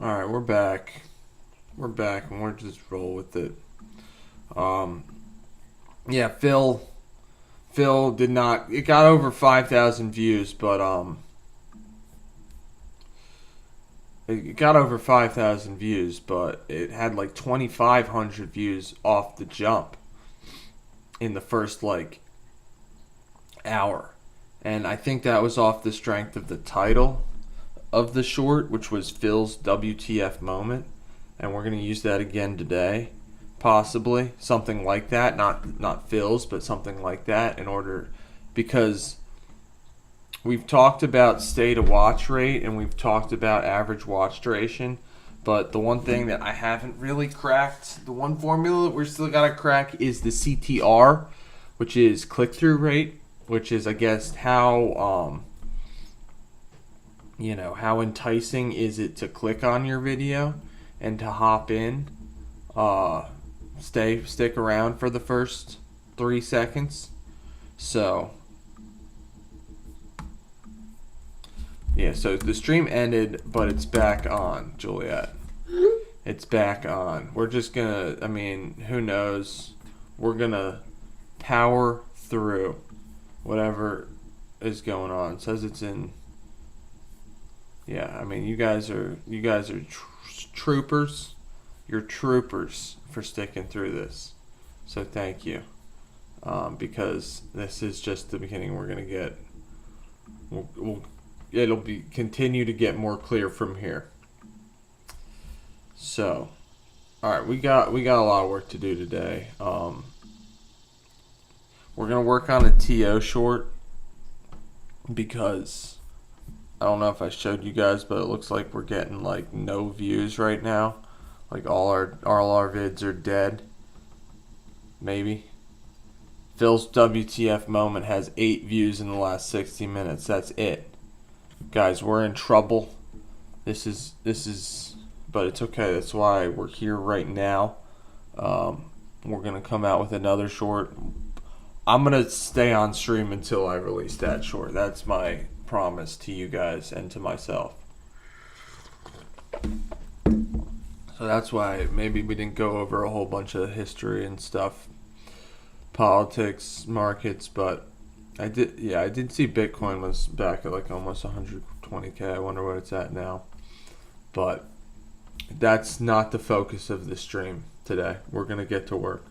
All right, we're back. We're back, and we're just roll with it. Um, yeah, Phil did not. It got over 5,000 views, but it got over 5,000 views, but it had like 2,500 views off the jump in the first like hour, and I think that was off the strength of the title of the short, which was Phil's WTF moment, and we're gonna use that again today, possibly something like that, not Phil's, but something like that, in order because we've talked about stay to watch rate and we've talked about average watch duration, but the one thing that I haven't really cracked, the one formula that we're still gotta crack is the CTR, which is click through rate, which is I guess how enticing is it to click on your video and to hop in, stick around for the first 3 seconds. So yeah, so the stream ended, but it's back on, Juliet. It's back on. We're just gonna, who knows? We're gonna power through whatever is going on. It says it's in. Yeah, you guys are troopers. You're troopers for sticking through this. So thank you, because this is just the beginning. We're gonna get. It'll continue to get more clear from here. So, all right, we got a lot of work to do today. We're gonna work on a TO short because I don't know if I showed you guys, but it looks like we're getting like no views right now. Like all our vids are dead. Maybe. Phil's WTF moment has 8 views in the last 60 minutes. That's it. Guys, we're in trouble. This is but it's okay. That's why we're here right now. We're gonna come out with another short. I'm gonna stay on stream until I release that short. That's my promise to you guys and to myself. So that's why maybe we didn't go over a whole bunch of history and stuff, politics, markets, but I did see Bitcoin was back at like almost 120K. I wonder what it's at now. But that's not the focus of the stream today. We're going to get to work.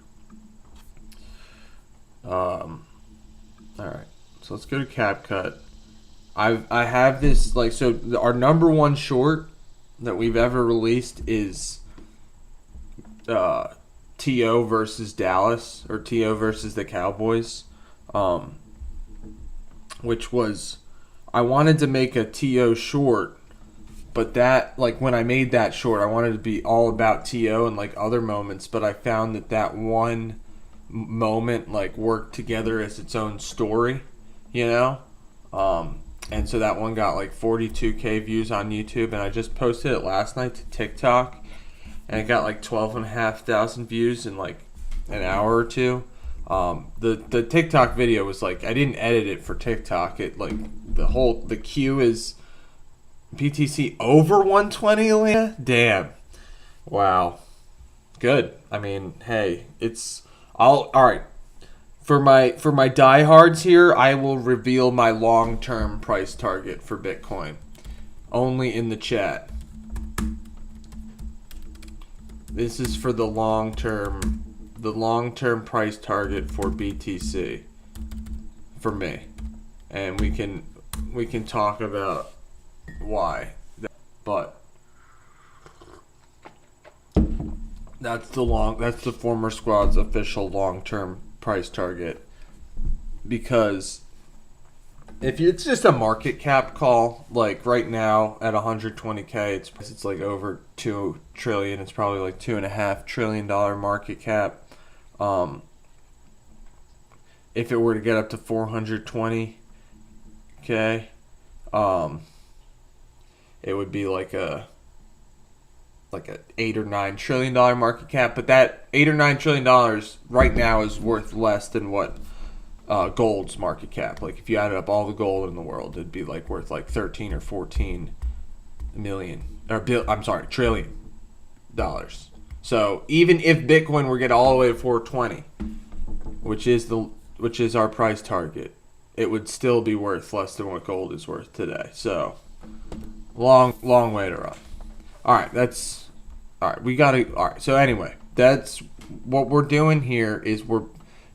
All right. So let's go to CapCut. I have this so our number one short that we've ever released is TO versus Dallas, or TO versus the Cowboys. Which was, I wanted to make a TO short, but that, when I made that short, I wanted to be all about TO and other moments, but I found that one moment worked together as its own story, and so that one got 42K views on YouTube, and I just posted it last night to TikTok, and it got 12,500 views in an hour or two. The TikTok video was I didn't edit it for TikTok. It the queue is BTC over 120, Elena. Damn. Wow. Good. Hey, all right. For my diehards here, I will reveal my long-term price target for Bitcoin. Only in the chat. This is for the long-term price target for BTC for me, and we can talk about why, but that's the former squad's official long-term price target, because if it's just a market cap call, right now at 120K, it's over 2 trillion. It's probably $2.5 trillion market cap. If it were to get up to 420K, it would be like a $8 or $9 trillion market cap. But that $8 or $9 trillion right now is worth less than what gold's market cap. If you added up all the gold in the world, it'd be worth 13 or 14 million or bill. I'm sorry, $1 trillion. So even if Bitcoin were to get all the way to 420, which is our price target, it would still be worth less than what gold is worth today. So long way to run. All right, we got to. All right, so anyway, that's what we're doing here is we're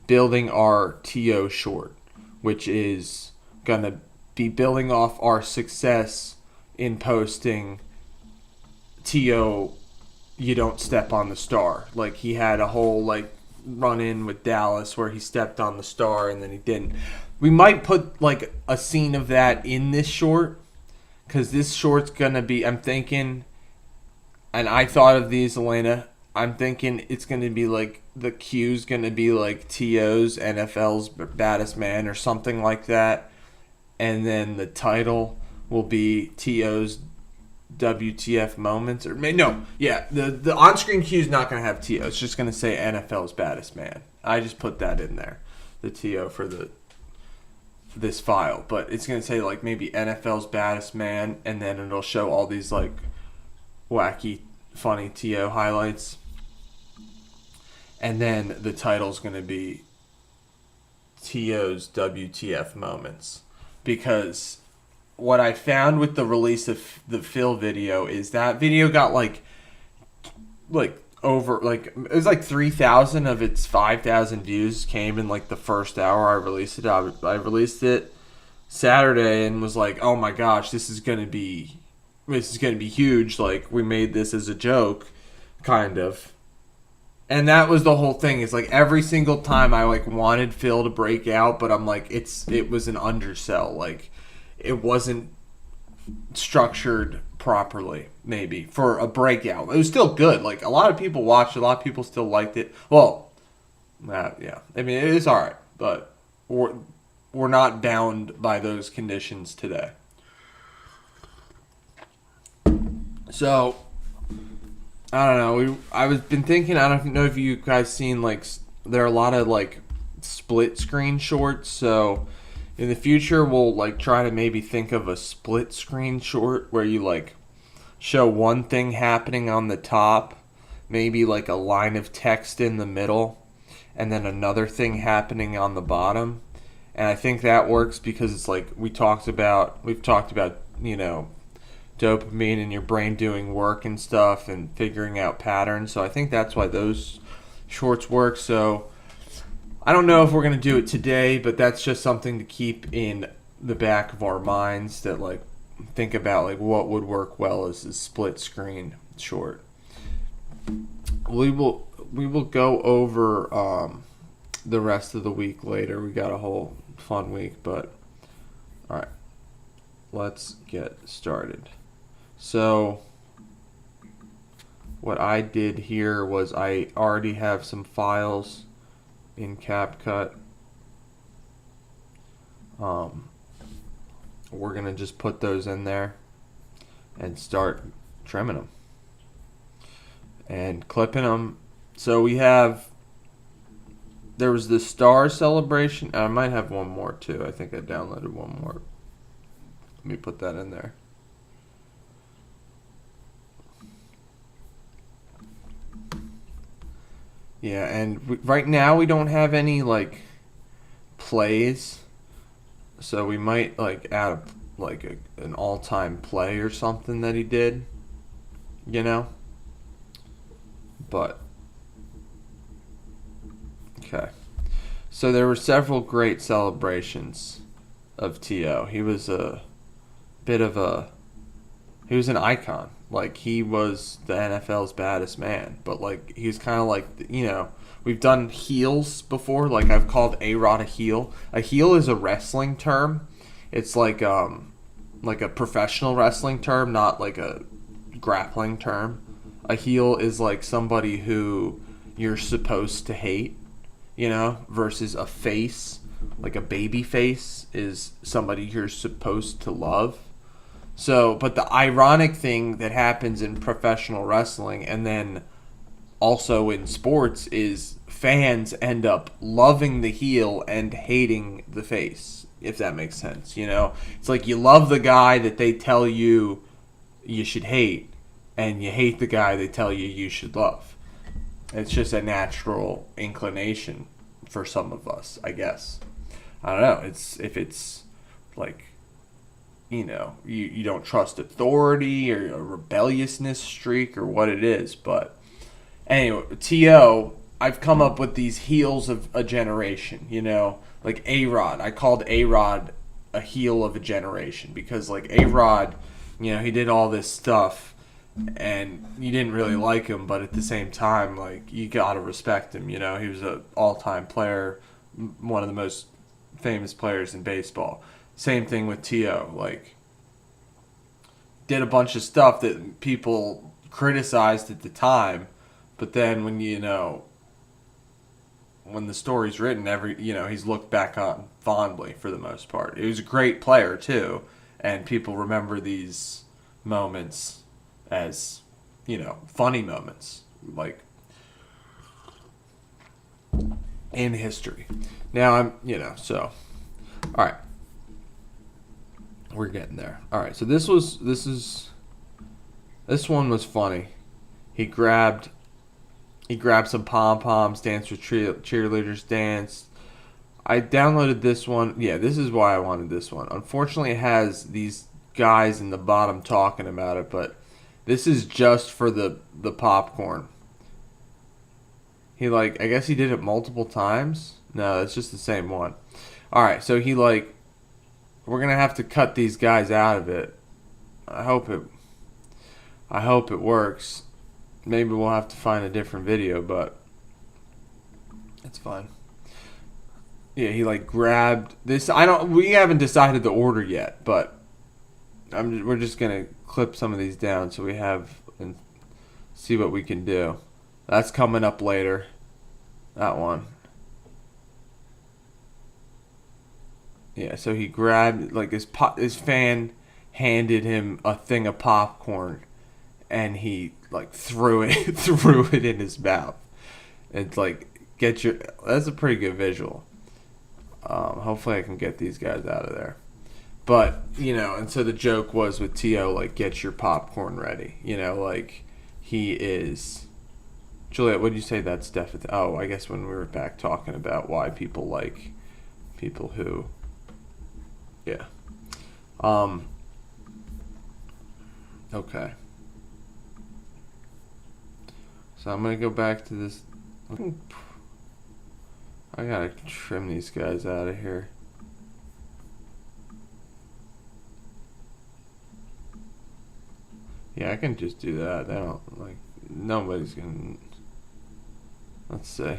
building our TO short, which is going to be building off our success in posting TO you don't step on the star. Like he had a whole like run in with Dallas where he stepped on the star and then he didn't. We might put like a scene of that in this short because this short's going to be, I'm thinking, and I thought of these, Elena, I'm thinking it's going to be like the Q's going to be like TO's NFL's baddest man or something like that. And then the title will be TO's WTF moments or no, yeah, the on-screen Q is not going to have TO. It's just going to say NFL's baddest man. I just put that in there, the TO for this file, but it's going to say like maybe NFL's baddest man, and then it'll show all these like wacky, funny TO highlights, and then the title's going to be TO's WTF moments, because what I found with the release of the Phil video is that video got like over like it was like 3,000 of its 5,000 views came in like the first hour I released it. I released it Saturday and was like, oh my gosh, this is gonna be huge. Like we made this as a joke, kind of. And that was the whole thing. It's like every single time I like wanted Phil to break out, but I'm like it was an undersell. Like it wasn't structured properly, maybe, for a breakout. It was still good. Like, a lot of people watched it. A lot of people still liked it. Well, yeah. I mean, it is all right, but we're not bound by those conditions today. So, I don't know. I was been thinking, I don't know if you guys seen, like, there are a lot of, like, split screen shorts, so in the future, we'll like try to maybe think of a split screen short where you like show one thing happening on the top, maybe like a line of text in the middle, and then another thing happening on the bottom. And I think that works because it's like we've talked about, you know, dopamine in your brain doing work and stuff and figuring out patterns. So I think that's why those shorts work. So I don't know if we're going to do it today, but that's just something to keep in the back of our minds, that like think about like what would work well as a split screen short. We will go over the rest of the week later. We got a whole fun week, but all right, let's get started. So what I did here was I already have some files in CapCut. We're gonna just put those in there and start trimming them and clipping them. So there was the star celebration. I might have one more too. I think I downloaded one more. Let me put that in there. Yeah, and right now we don't have any like plays, so we might like add an all-time play or something that he did, you know. But okay, so there were several great celebrations of T.O. He was an icon. Like, he was the NFL's baddest man. But, like, he's kind of like, you know, we've done heels before. Like, I've called A-Rod a heel. A heel is a wrestling term. It's like a professional wrestling term, not like a grappling term. A heel is like somebody who you're supposed to hate, you know, versus a face. Like a baby face is somebody you're supposed to love. So, but the ironic thing that happens in professional wrestling and then also in sports is fans end up loving the heel and hating the face, if that makes sense. You know, it's like you love the guy that they tell you you should hate, and you hate the guy they tell you you should love. It's just a natural inclination for some of us, I guess. I don't know. It's like, you don't trust authority or a rebelliousness streak or what it is. But anyway, T.O., I've come up with these heels of a generation, like A-Rod. I called A-Rod a heel of a generation because, like, A-Rod, he did all this stuff and you didn't really like him, but at the same time, like, you gotta respect him. He was an all-time player, one of the most famous players in baseball. Same thing with T.O. Like, did a bunch of stuff that people criticized at the time, but then when when the story's written, he's looked back on fondly for the most part. He was a great player too, and people remember these moments as, funny moments, like, in history. Now so, all right, we're getting there. All right, so this one was funny. He grabbed some pom-poms, danced with cheerleaders, danced. I downloaded this one. Yeah, this is why I wanted this one. Unfortunately, it has these guys in the bottom talking about it, but this is just for the popcorn. I guess he did it multiple times. No, it's just the same one. All right, so we're going to have to cut these guys out of it. I hope it works. Maybe we'll have to find a different video, but it's fine. Yeah, he grabbed this. We haven't decided the order yet, but we're just gonna clip some of these down so we have and see what we can do. That's coming up later. That one. Yeah, so he grabbed his fan handed him a thing of popcorn, and he threw it in his mouth. It's that's a pretty good visual. Hopefully I can get these guys out of there. But, and so the joke was with T.O., get your popcorn ready. He is... Juliet, what did you say that's definitely... Oh, I guess when we were back talking about why people like people who... Yeah. Okay. So I'm going to go back to this... I gotta trim these guys out of here. Yeah, I can just do that. They don't, nobody's gonna... Let's see.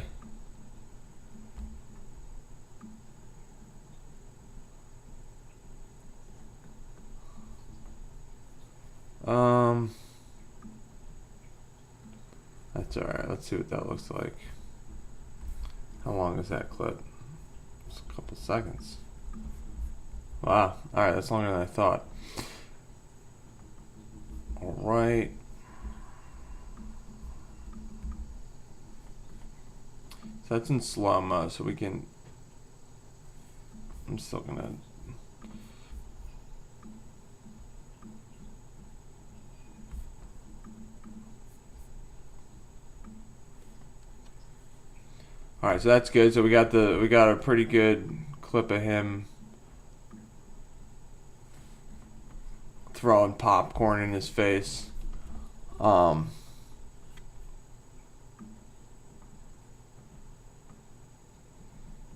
That's alright. Let's see what that looks like. How long is that clip? Just a couple seconds. Wow. Alright, that's longer than I thought. Alright. So that's in slow-mo, so we can... I'm still gonna... All right, so that's good. So we got a pretty good clip of him throwing popcorn in his face.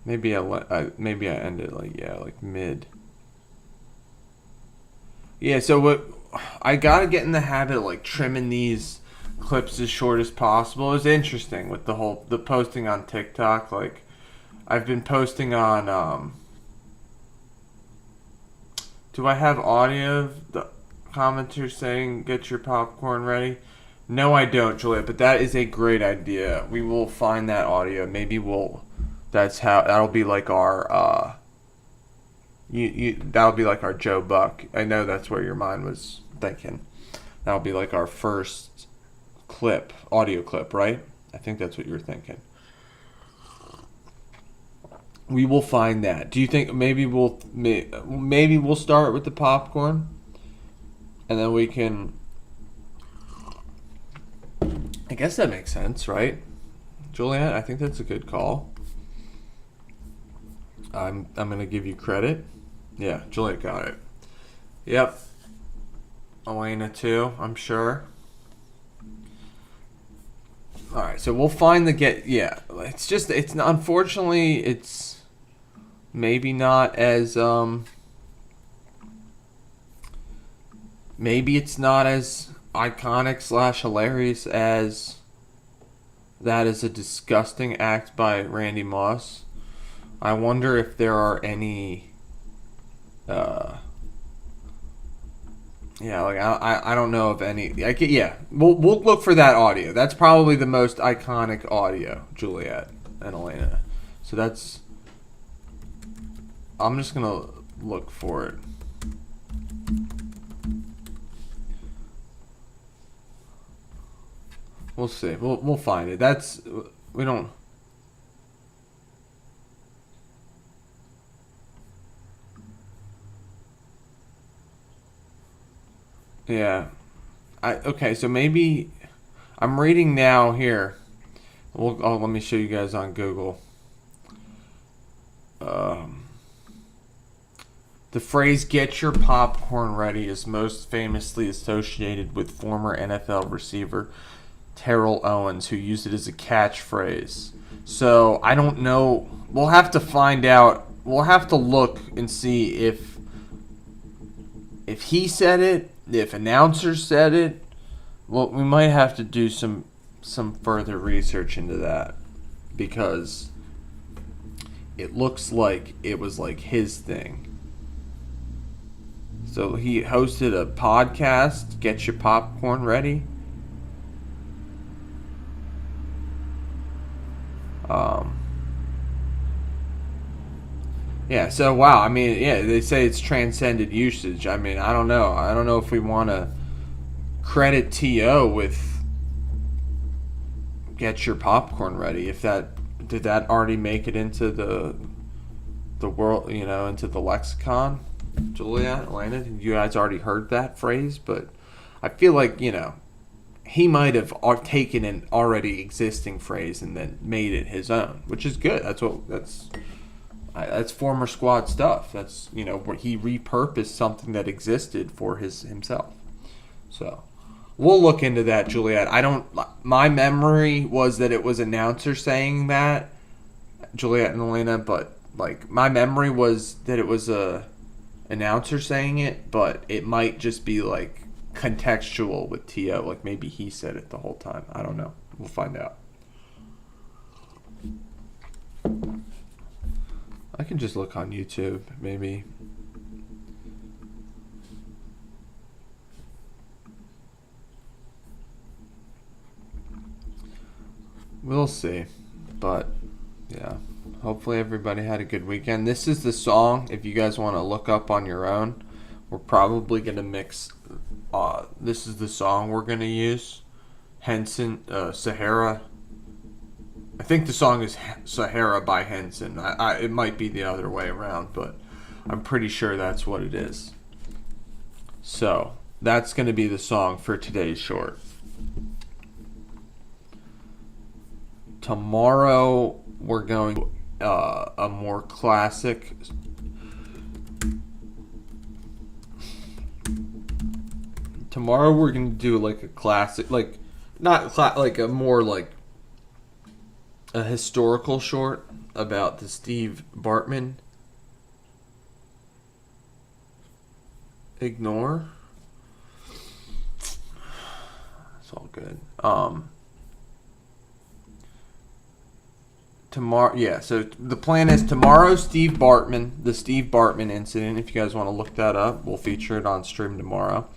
Maybe I end it mid. Yeah, so what I gotta get in the habit of trimming these clips as short as possible. It was interesting with the posting on TikTok. I've been posting on do I have audio of the commenter saying get your popcorn ready? No, I don't, Juliet, but that is a great idea. We will find that audio. Maybe that'll be our that'll be our Joe Buck. I know that's where your mind was thinking. That'll be our first audio clip, right? I think that's what you're thinking. We will find that. Do you think maybe we'll start with the popcorn, and then we can I guess that makes sense, right? Juliet, I think that's a good call. I'm gonna give you credit. Yeah, Juliet got it. Yep. Elena too, I'm sure. All right, so we'll find the get. Yeah, it's unfortunately it's maybe not as maybe it's not as iconic slash hilarious as that is a disgusting act by Randy Moss. I wonder if there are any yeah, like I don't know of any. Like, yeah, we'll look for that audio. That's probably the most iconic audio, Juliet and Elena. So that's. I'm just gonna look for it. We'll see. We'll find it. That's we don't. Yeah. Okay. So maybe I'm reading now here. Let me show you guys on Google. Um, the phrase "get your popcorn ready" is most famously associated with former NFL receiver Terrell Owens, who used it as a catchphrase. So I don't know. We'll have to find out. We'll have to look and see if he said it, if announcers said it. Well, we might have to do some further research into that because it looks like it was like his thing. So he hosted a podcast, Get Your Popcorn Ready. Yeah, so wow, I mean, yeah, they say it's transcended usage. I mean, I don't know. I don't know if we want to credit TO with Get Your Popcorn Ready. If that did that already make it into the world, into the lexicon? Julia, Elena, you guys already heard that phrase, but I feel like, he might have taken an already existing phrase and then made it his own, which is good. That's former squad stuff. That's where he repurposed something that existed for himself. So we'll look into that, Juliet. My memory was that it was announcer saying that, Juliet and Elena, but like my memory was that it was a announcer saying it, but it might just be like contextual with T.O. Like maybe he said it the whole time. I don't know. We'll find out. I can just look on YouTube, maybe. We'll see. But, yeah. Hopefully everybody had a good weekend. This is the song, if you guys want to look up on your own. We're probably going to mix... this is the song we're going to use. Henson, Sahara. I think the song is Sahara by Henson. It might be the other way around, but I'm pretty sure that's what it is. So, that's going to be the song for today's short. Tomorrow, we're going a more classic... Tomorrow, we're going to do like a classic, like, like a more like a historical short about the Steve Bartman. Ignore. It's all good. Tomorrow, yeah. So the plan is tomorrow, the Steve Bartman incident. If you guys want to look that up, we'll feature it on stream tomorrow.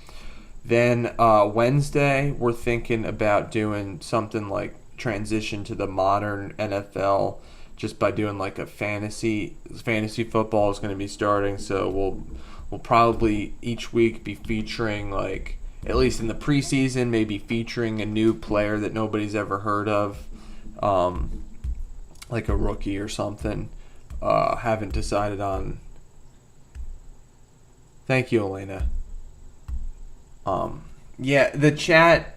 Then Wednesday, we're thinking about doing something like transition to the modern NFL, just by doing like a fantasy football is going to be starting. So we'll probably each week be featuring, like, at least in the preseason, maybe featuring a new player that nobody's ever heard of, like a rookie or something. Haven't decided on. Thank you, Elena. Yeah, the chat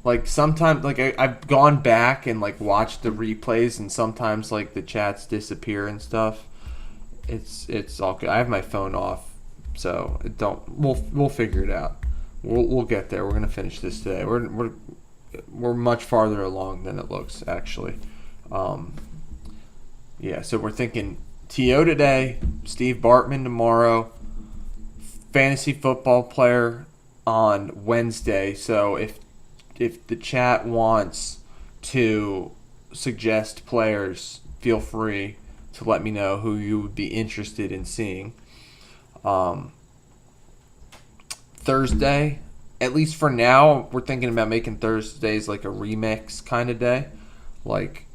Like sometimes, like I've gone back and like watched the replays, and sometimes like the chats disappear and stuff. It's all good. I have my phone off, so it don't. We'll figure it out. We'll get there. We're gonna finish this today. We're much farther along than it looks actually. Um, yeah, so we're thinking To today, Steve Bartman tomorrow, fantasy football player on Wednesday. So if the chat wants to suggest players, feel free to let me know who you would be interested in seeing. Um, Thursday, at least for now, we're thinking about making Thursdays like a remix kind of day. Like,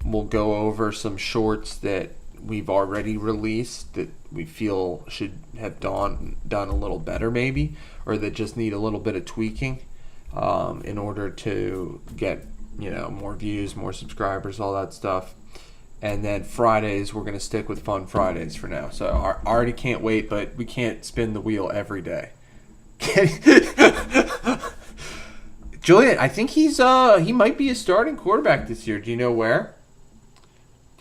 we'll go over some shorts that we've already released that we feel should have done a little better maybe, or that just need a little bit of tweaking in order to get more views, more subscribers, all that stuff. And then Fridays, we're going to stick with Fun Fridays for now. So I already can't wait, but we can't spin the wheel every day. Julian, I think he might be a starting quarterback this year. Do you know where?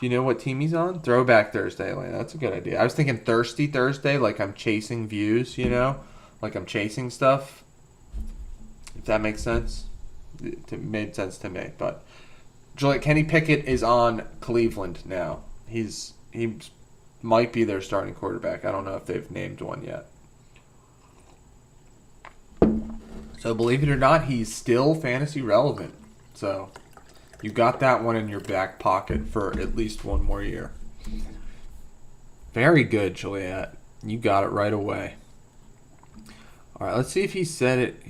Do you know what team he's on? Throwback Thursday, Elena. That's a good idea. I was thinking Thirsty Thursday, like I'm chasing views, like I'm chasing stuff. If that makes sense. It made sense to me. But Julian, Kenny Pickett is on Cleveland now. He might be their starting quarterback. I don't know if they've named one yet. So believe it or not, he's still fantasy relevant. So you got that one in your back pocket for at least one more year. Very good, Juliet. You got it right away. All right, let's see if he said it.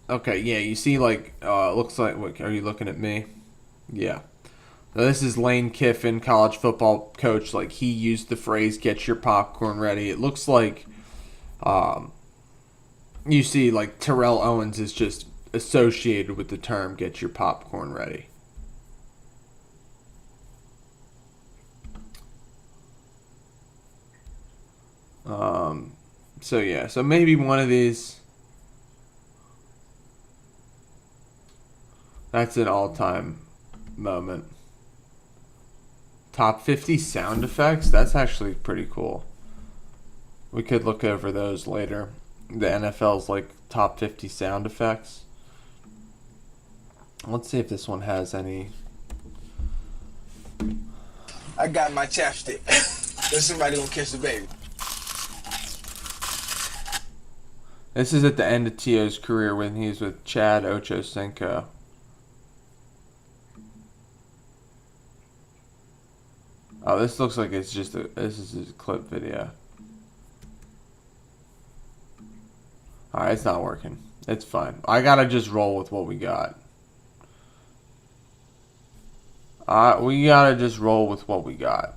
Okay, yeah, you see, looks like, what, are you looking at me? Yeah. Now, this is Lane Kiffin, college football coach. Like, he used the phrase, get your popcorn ready. It looks like, you see, like, Terrell Owens is just associated with the term, get your popcorn ready. So, yeah, so maybe one of these... That's an all-time moment. Top 50 sound effects? That's actually pretty cool. We could look over those later. The NFL's like top 50 sound effects. Let's see if this one has any. I got my chapstick. There's somebody gonna catch the baby. This is at the end of T.O.'s career when he's with Chad Ochocinco. Oh, this looks like it's just this is his clip video. Alright, it's not working. It's fine. I gotta just roll with what we got. We gotta just roll with what we got.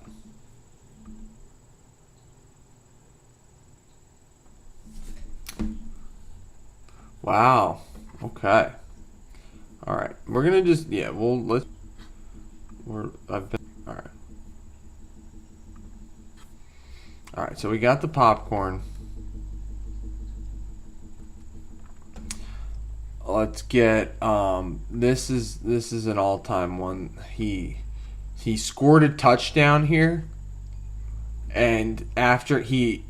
Wow. Okay. Alright. We're gonna just, yeah, alright. Alright, so we got the popcorn. Let's get this is an all-time one. He scored a touchdown here, and after he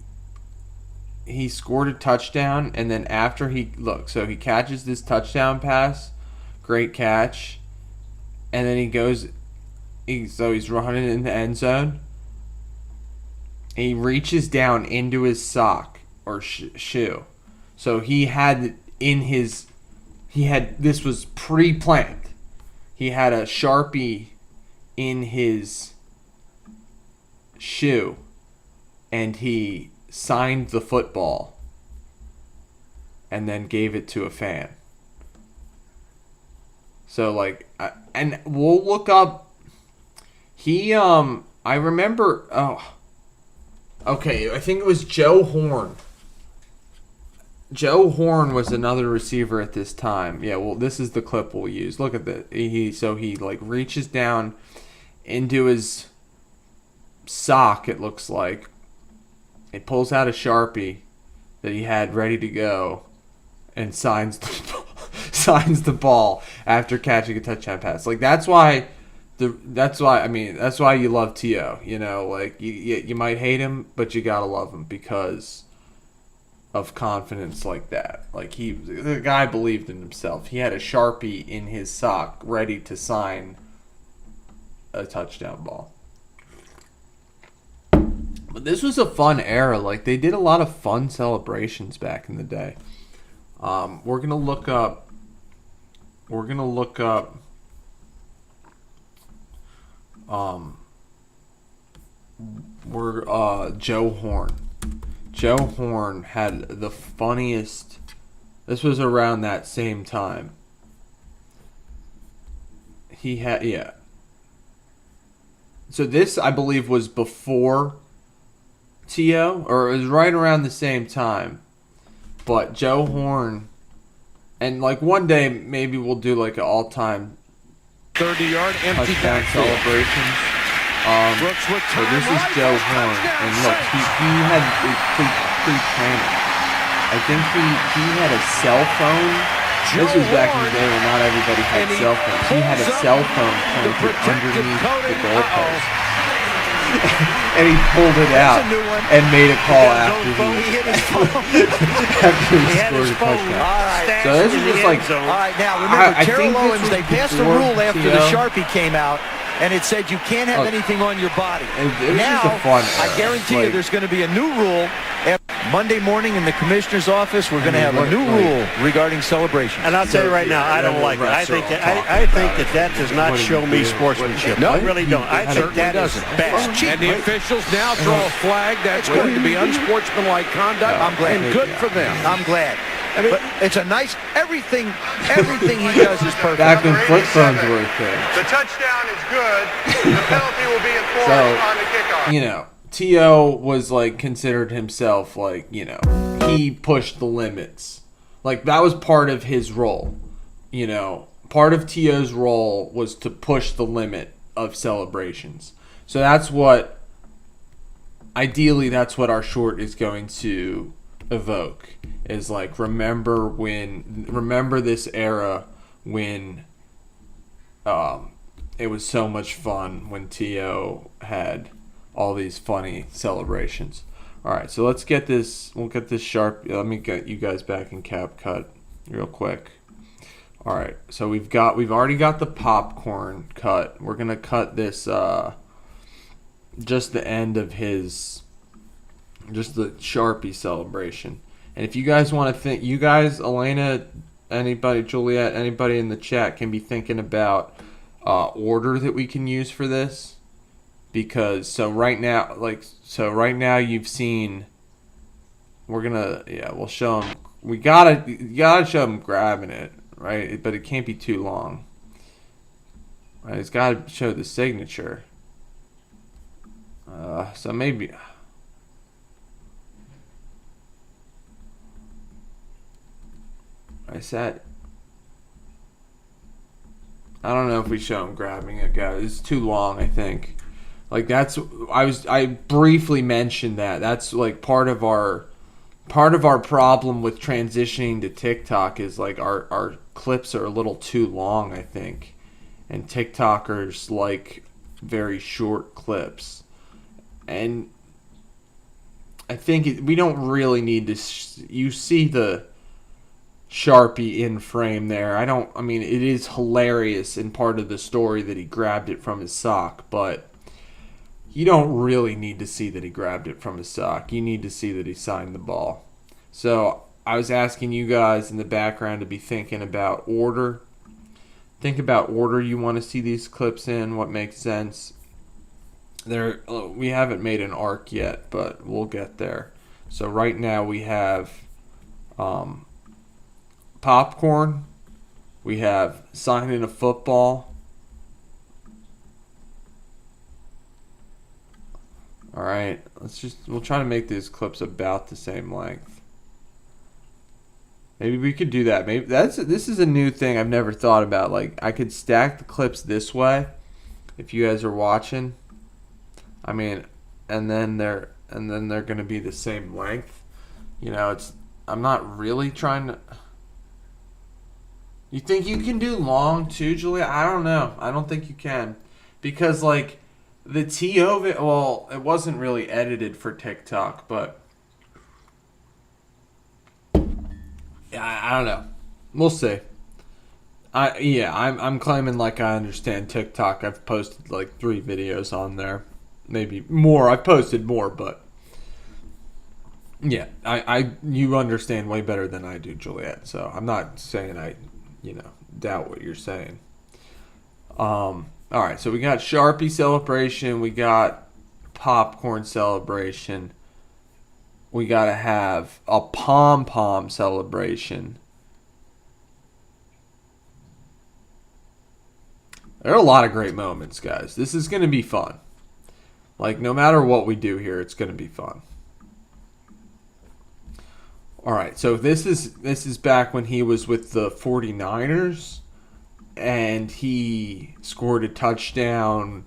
scored a touchdown, and then after he catches this touchdown pass, great catch, and then he's running in the end zone. He reaches down into his sock or shoe, so this was pre-planned. He had a Sharpie in his shoe, and he signed the football and then gave it to a fan. So and we'll look up. I remember. Oh, okay. I think it was Joe Horn. Joe Horn was another receiver at this time. Yeah, well, this is the clip we'll use. Look at that. He reaches down into his sock, it looks like. He pulls out a Sharpie that he had ready to go and signs the signs the ball after catching a touchdown pass. Like that's why you love T.O. You know, like you might hate him, but you gotta love him because of confidence like that. Like the guy believed in himself. He had a Sharpie in his sock ready to sign a touchdown ball. But this was a fun era. Like they did a lot of fun celebrations back in the day. We're gonna look up. Joe Horn. Joe Horn had the funniest. This was around that same time. He had So this, I believe, was before T.O., or it was right around the same time. But Joe Horn, and like one day maybe we'll do like an all-time 30-yard empty touchdown celebrations. So this is Joe Horn, and look, he had a pre-training. I think he had a cell phone. This was back in the day when not everybody had cell phones. He had a cell phone pointed underneath the goalpost. And he pulled it out and made a call after he scored a touchdown. So this is just like, all right, now remember, Terrell Owens, they passed a rule after the Sharpie came out, and it said you can't have anything on your body. It was now, just a fun I guarantee you there's going to be a new rule. Monday morning in the commissioner's office, we're going to have a new rule regarding celebration. And I'll tell you right now, I don't like it. I think that does not show me sportsmanship. No, I really don't. I think that is bad. And the officials now draw a flag. That's going to be unsportsmanlike conduct. I'm glad. And good for them. I'm glad. But it's a nice, everything he does is perfect. Back when flip phones were a thing. The touchdown is good. The penalty will be enforced on the kickoff. You know, T.O. was like considered himself like, you know, he pushed the limits. Like that was part of his role. You know, part of T.O.'s role was to push the limit of celebrations. So that's what, ideally, that's what our short is going to evoke. Is like remember this era when it was so much fun when T.O. had all these funny celebrations. All right, so let's get this. We'll get this sharp. Let me get you guys back in CapCut real quick. All right, so we've already got the popcorn cut. We're gonna cut this just the end of his, just the Sharpie celebration. And if you guys want to think, you guys, Elena, anybody, Juliet, anybody in the chat can be thinking about order that we can use for this. Because right now you've seen, we'll show them. You gotta show them grabbing it, right? But it can't be too long. Right? It's got to show the signature. So maybe. I don't know if we show him grabbing it, guys. It's too long, I think. Like I briefly mentioned that. That's like part of our problem with transitioning to TikTok is like our clips are a little too long, I think. And TikTokers like very short clips. And I think we don't really need to you see the Sharpie in frame there. I mean, it is hilarious and part of the story that he grabbed it from his sock, but you don't really need to see that he grabbed it from his sock. You need to see that he signed the ball. So I was asking you guys in the background to be thinking about order. Think about order you want to see these clips in, what makes sense. We haven't made an arc yet, but we'll get there. So right now we have popcorn, we have signing a football. All right, we'll try to make these clips about the same length. Maybe we could do that. Maybe this is a new thing I've never thought about. Like I could stack the clips this way, if you guys are watching. I mean, and then they're gonna be the same length. You know, I'm not really trying to. You think you can do long too, Julia? I don't know. I don't think you can. Because, like, the T.O. Well, it wasn't really edited for TikTok, but... Yeah, I don't know. We'll see. I'm claiming like I understand TikTok. I've posted like 3 videos on there. Maybe more. I've posted more, but... Yeah, you understand way better than I do, Juliet. So I'm not saying I, doubt what you're saying. All right, so we got Sharpie celebration. We got popcorn celebration. We got to have a pom-pom celebration. There are a lot of great moments, guys. This is going to be fun. Like, no matter what we do here, it's going to be fun. All right, so this is back when he was with the 49ers, and he scored a touchdown,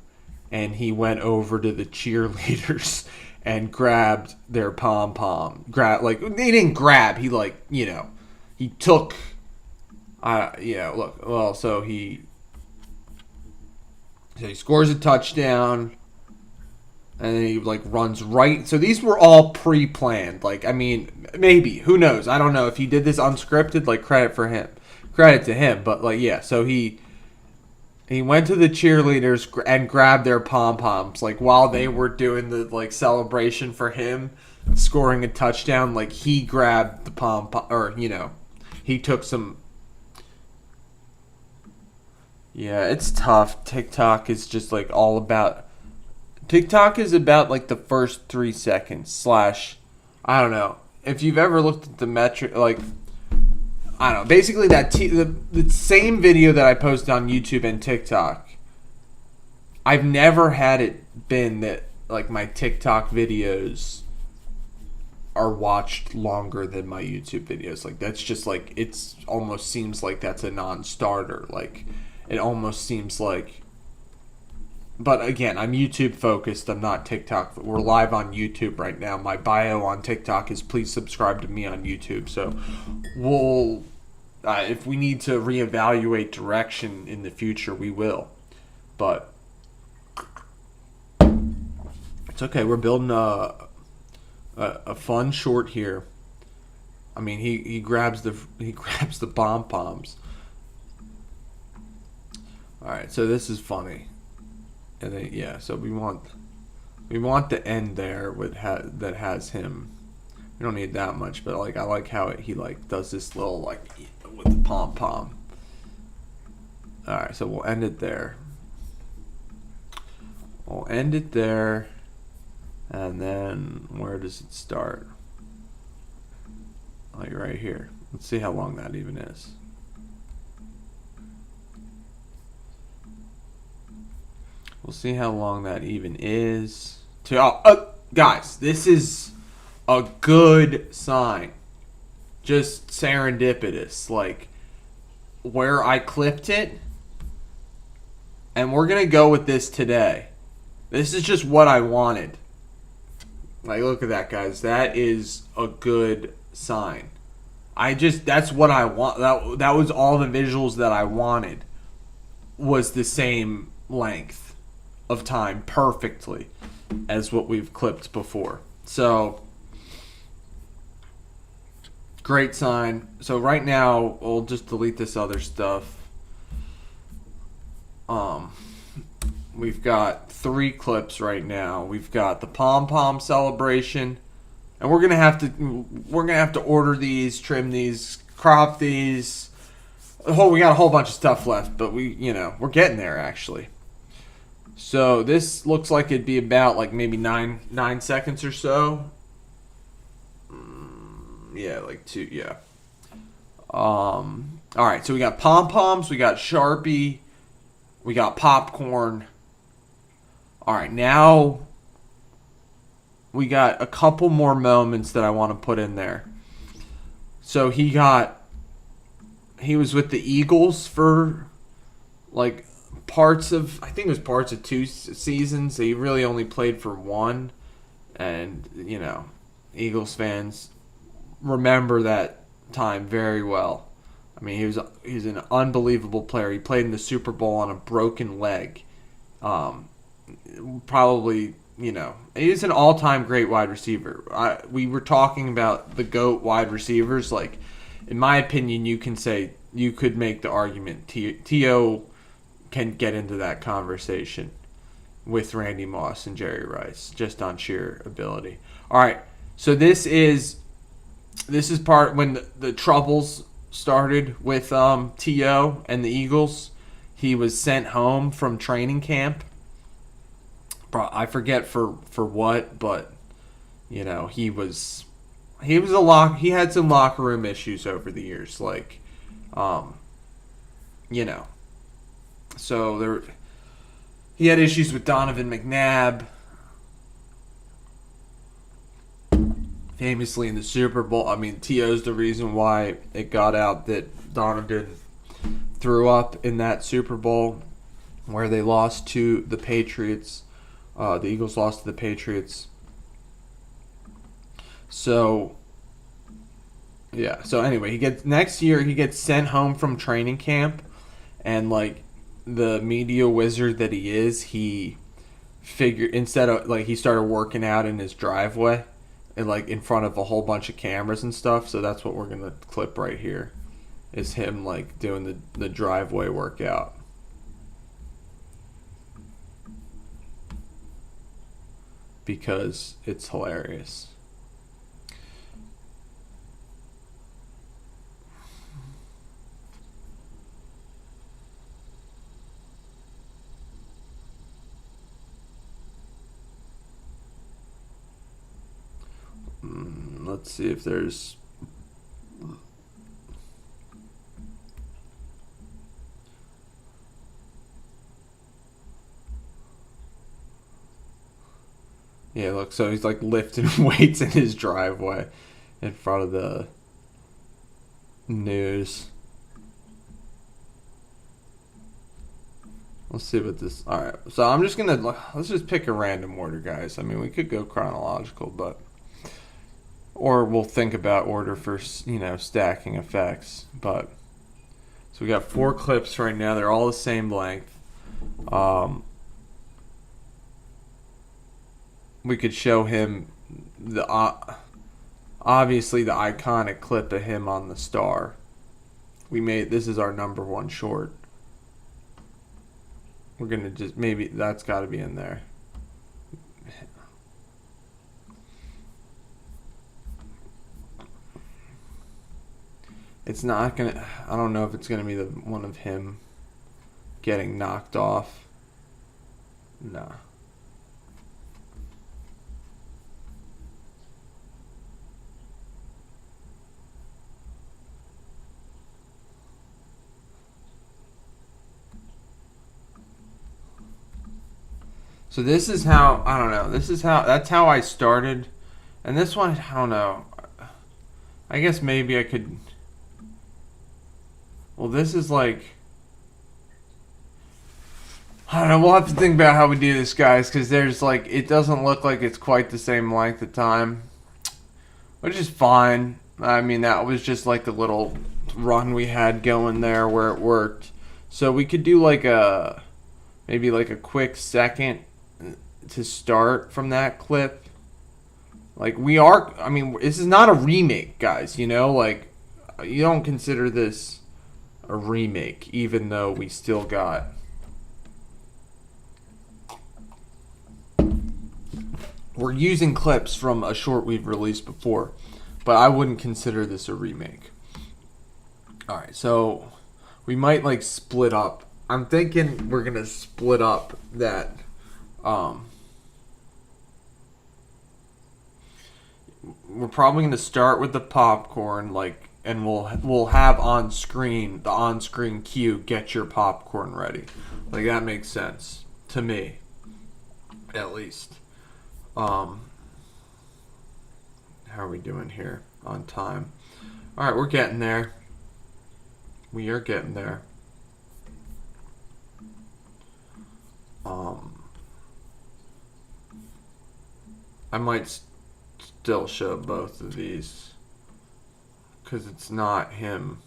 and he went over to the cheerleaders and grabbed their pom-pom. They didn't grab. He, he took, so he scores a touchdown, and then he, runs right. So these were all pre-planned. Maybe. Who knows? I don't know. If he did this unscripted, credit to him. But, so he went to the cheerleaders and grabbed their pom-poms, while they were doing the, celebration for him scoring a touchdown. He grabbed the pom-pom, or, he took some... Yeah, it's tough. TikTok is just, all about... TikTok is about, the first 3 seconds / I don't know. If you've ever looked at the metric, I don't know. Basically, the same video that I posted on YouTube and TikTok, I've never had it been that, my TikTok videos are watched longer than my YouTube videos. That's just, it's almost seems like that's a non-starter. It almost seems like... But again, I'm YouTube focused. I'm not TikTok. We're live on YouTube right now. My bio on TikTok is please subscribe to me on YouTube. So we'll, if we need to reevaluate direction in the future, we will. But it's okay. We're building a fun short here. I mean, he grabs the pom-poms. All right, so this is funny. And then, so we want the end there that has him. We don't need that much, but I like how he does this little with the pom pom. All right, so we'll end it there. And then where does it start? Right here. Let's see how long that even is. We'll see how long that even is. Guys, this is a good sign. Just serendipitous. Where I clipped it. And we're going to go with this today. This is just what I wanted. Look at that, guys. That is a good sign. That's what I want. That was all the visuals that I wanted. Was the same length of time perfectly as what we've clipped before. So great sign. So right now we'll just delete this other stuff. We've got 3 clips right now. We've got the pom-pom celebration, and we're gonna have to order these, trim these, crop these. We got a whole bunch of stuff left, but we're getting there actually. So this looks like it'd be about maybe 9 seconds or so. Yeah, 2. Yeah. All right. So we got pom poms, we got Sharpie, we got popcorn. All right, now we got a couple more moments that I want to put in there. So he was with the Eagles for parts of 2 seasons. He really only played for 1, and Eagles fans remember that time very well. I mean, he's an unbelievable player. He played in the Super Bowl on a broken leg. Probably, he's an all-time great wide receiver. We were talking about the GOAT wide receivers. Like, in my opinion, you could make the argument T.O. can get into that conversation with Randy Moss and Jerry Rice, just on sheer ability. All right, so this is part when the troubles started with T.O. and the Eagles. He was sent home from training camp. I forget for what, but he had some locker room issues over the years, like so he had issues with Donovan McNabb, famously in the Super Bowl. I mean, T.O.'s the reason why it got out that Donovan threw up in that Super Bowl where they lost to the Patriots. The Eagles lost to the Patriots. So, yeah. So anyway, next year he gets sent home from training camp, and like the media wizard that he is, he started working out in his driveway, and like in front of a whole bunch of cameras and stuff. So that's what we're gonna clip right here, is him like doing the driveway workout. Because it's hilarious. Let's see if there's... Yeah, look, so he's like lifting weights in his driveway in front of the news. Let's see what this... Alright, so I'm just going to... Let's just pick a random order, guys. I mean, we could go chronological, but... Or we'll think about order for, stacking effects. But... So we got 4 clips right now. They're all the same length. We could show him obviously the iconic clip of him on the star. This is our number 1 short. We're gonna just, maybe that's got to be in there. It's not gonna. I don't know if it's gonna be the one of him getting knocked off. No. So this is how, I don't know, that's how I started. And this one, I don't know. I guess maybe I could, well, this is like, I don't know, we'll have to think about how we do this, guys, because there's like, it doesn't look like it's quite the same length of time, which is fine. I mean, that was just like a little run we had going there where it worked. So we could do like maybe like a quick second to start from that clip. Like this is not a remake, guys, like you don't consider this a remake, even though we still got we're using clips from a short we've released before, but I wouldn't consider this a remake. Alright, so we might like split up. I'm thinking we're gonna split up that we're probably going to start with the popcorn, and we'll have the on-screen cue, get your popcorn ready. Like, that makes sense to me, at least. How are we doing here on time? All right, we're getting there. We are getting there. I might still show both of these because it's not him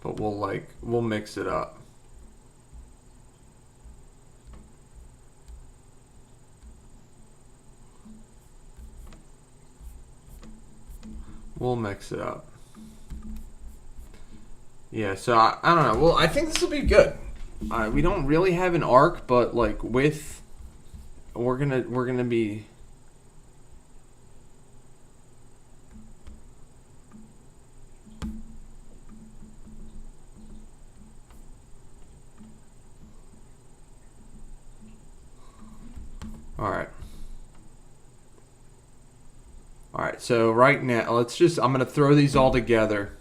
but we'll mix it up. We'll mix it up. Yeah, so I don't know. Well, I think this will be good. We don't really have an arc, but like with we're gonna be. All right. All right, so right now, I'm going to throw these all together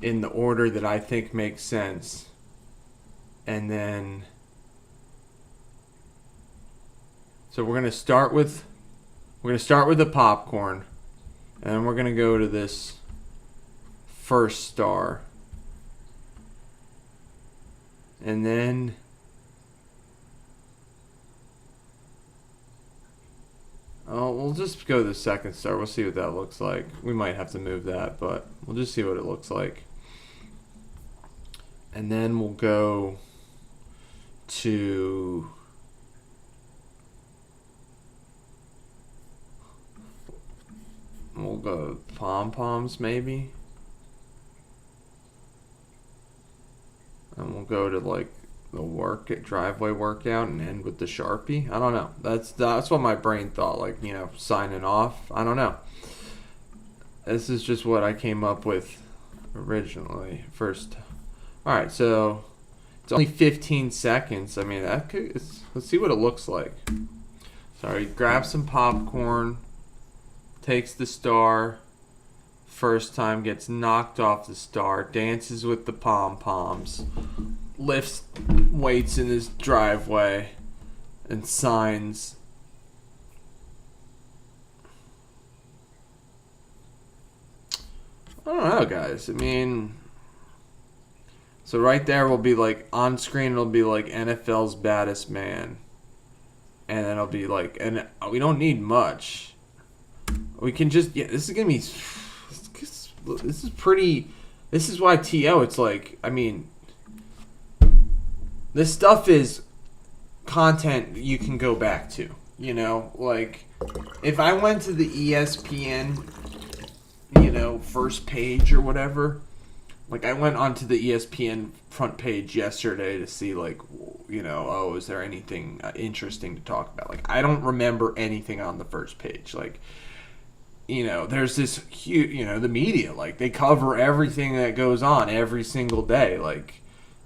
in the order that I think makes sense. And then, so we're going to start with the popcorn. And then we're going to go to this first star. And then we'll just go to the second star. We'll see what that looks like. We might have to move that, but we'll just see what it looks like. And then we'll go to pom-poms maybe. And we'll go to like the driveway workout and end with the Sharpie. I don't know. That's what my brain thought, like, signing off. I don't know. This is just what I came up with originally. First. All right, so it's only 15 seconds. I mean, let's see what it looks like. Sorry, grab some popcorn, takes the star, first time gets knocked off the star, dances with the pom-poms, lifts weights in his driveway, and signs. I don't know, guys. I mean, so right there will be like, on screen it'll be like NFL's baddest man. And then it'll be like, and we don't need much. We can just, this is going to be, this is pretty, this is why TO, it's like, I mean, this stuff is content you can go back to, like if I went to the ESPN, first page or whatever, like I went onto the ESPN front page yesterday to see like, is there anything interesting to talk about? Like, I don't remember anything on the first page. Like, there's this huge, the media, like they cover everything that goes on every single day. Like,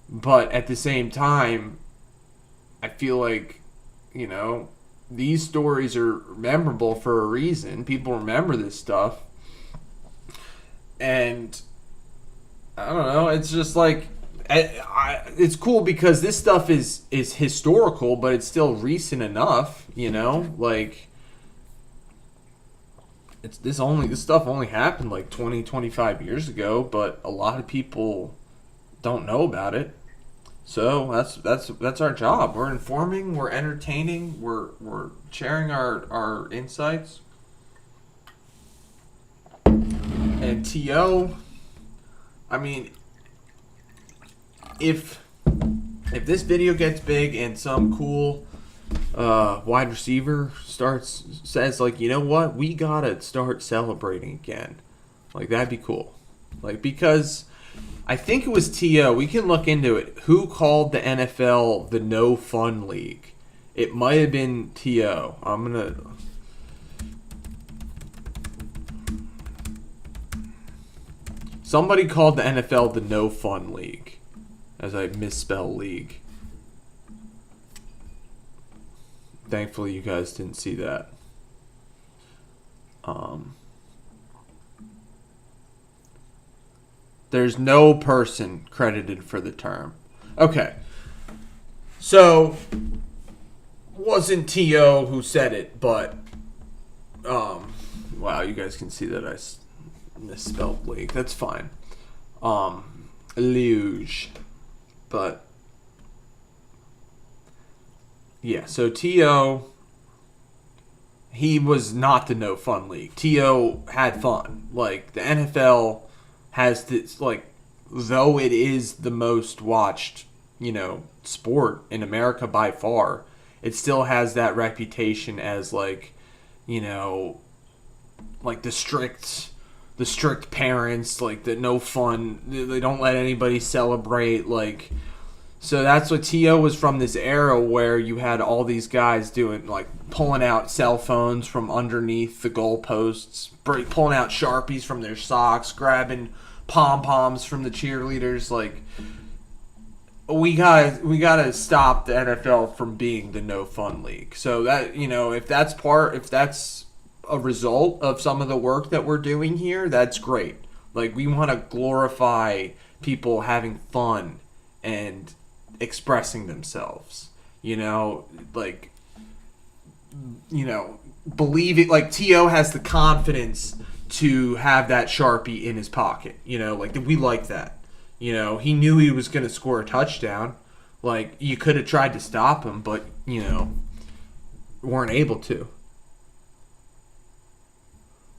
but at the same time, I feel like, these stories are memorable for a reason. People remember this stuff. And I don't know, it's just like, it's cool because this stuff is historical, but it's still recent enough, like, this stuff only happened like 20, 25 years ago, but a lot of people don't know about it. So that's our job. We're informing, we're entertaining, we're sharing our insights. And TO, I mean, if this video gets big and some cool wide receiver says like, you know what, we gotta start celebrating again, like that'd be cool. Like, because I think it was TO, we can look into it, who called the NFL the no fun league. It might have been TO. Somebody called the NFL the no fun league, as I misspell league. Thankfully, you guys didn't see that. There's no person credited for the term. Okay. So, wasn't T.O. who said it, but, wow, you guys can see that I misspelled league. That's fine. Luge. But, yeah, so T.O., he was not the no fun league. T.O. had fun. Like, the NFL has this, like, though it is the most watched, sport in America by far, it still has that reputation as like, like the strict parents, like the no fun, they don't let anybody celebrate, like. So that's what T.O. was from, this era where you had all these guys doing, like, pulling out cell phones from underneath the goalposts, pulling out Sharpies from their socks, grabbing pom-poms from the cheerleaders. Like, we gotta stop the NFL from being the no fun league. So that, if that's a result of some of the work that we're doing here, that's great. Like, we want to glorify people having fun and expressing themselves, believe it. Like, T.O. has the confidence to have that Sharpie in his pocket, like, we like that. He knew he was going to score a touchdown. Like, you could have tried to stop him, but, weren't able to.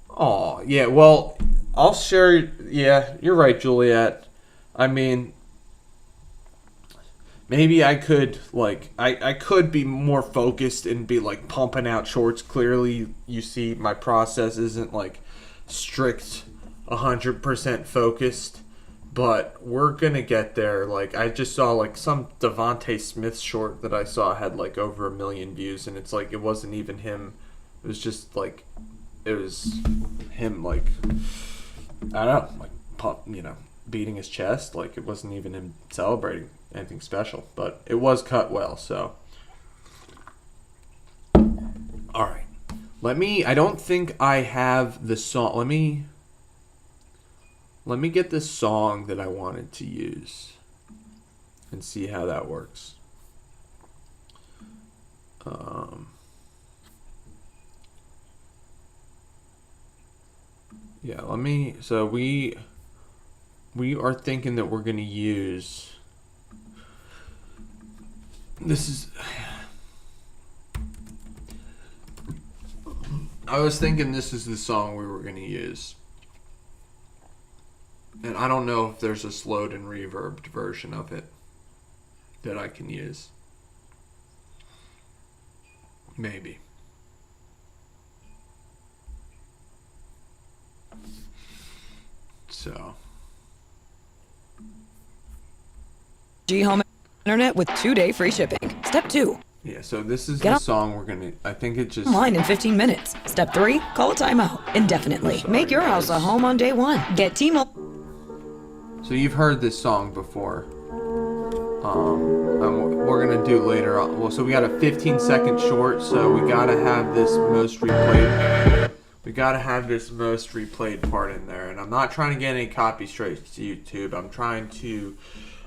Oh, yeah, well, I'll share. Yeah, you're right, Juliet. I mean, maybe I could, like, I could be more focused and be, like, pumping out shorts. Clearly, you see my process isn't, like, strict 100% focused. But we're going to get there. Like, I just saw, like, some Devontae Smith short that I saw had, like, over 1 million views. And it's, like, it wasn't even him. It was just, like, it was him, like, I don't know, like, beating his chest. Like, it wasn't even him celebrating anything special, but it was cut well. So, all right, I don't think I have the song. Let me get this song that I wanted to use and see how that works. Yeah, so we are thinking that we're going to use, I was thinking this is the song we were going to use. And I don't know if there's a slowed and reverbed version of it that I can use. Maybe. So. G Home Internet with 2-day free shipping. Step 2. Yeah, so this is the song we're going to, I think it just. Online in 15 minutes. Step 3, call a timeout indefinitely. Make your house a home on day 1. Get T-Mobile. So you've heard this song before. And we're going to do later on. Well, so we got a 15-second short, so we got to have this most replayed. We got to have this most replayed part in there. And I'm not trying to get any copy straight to YouTube.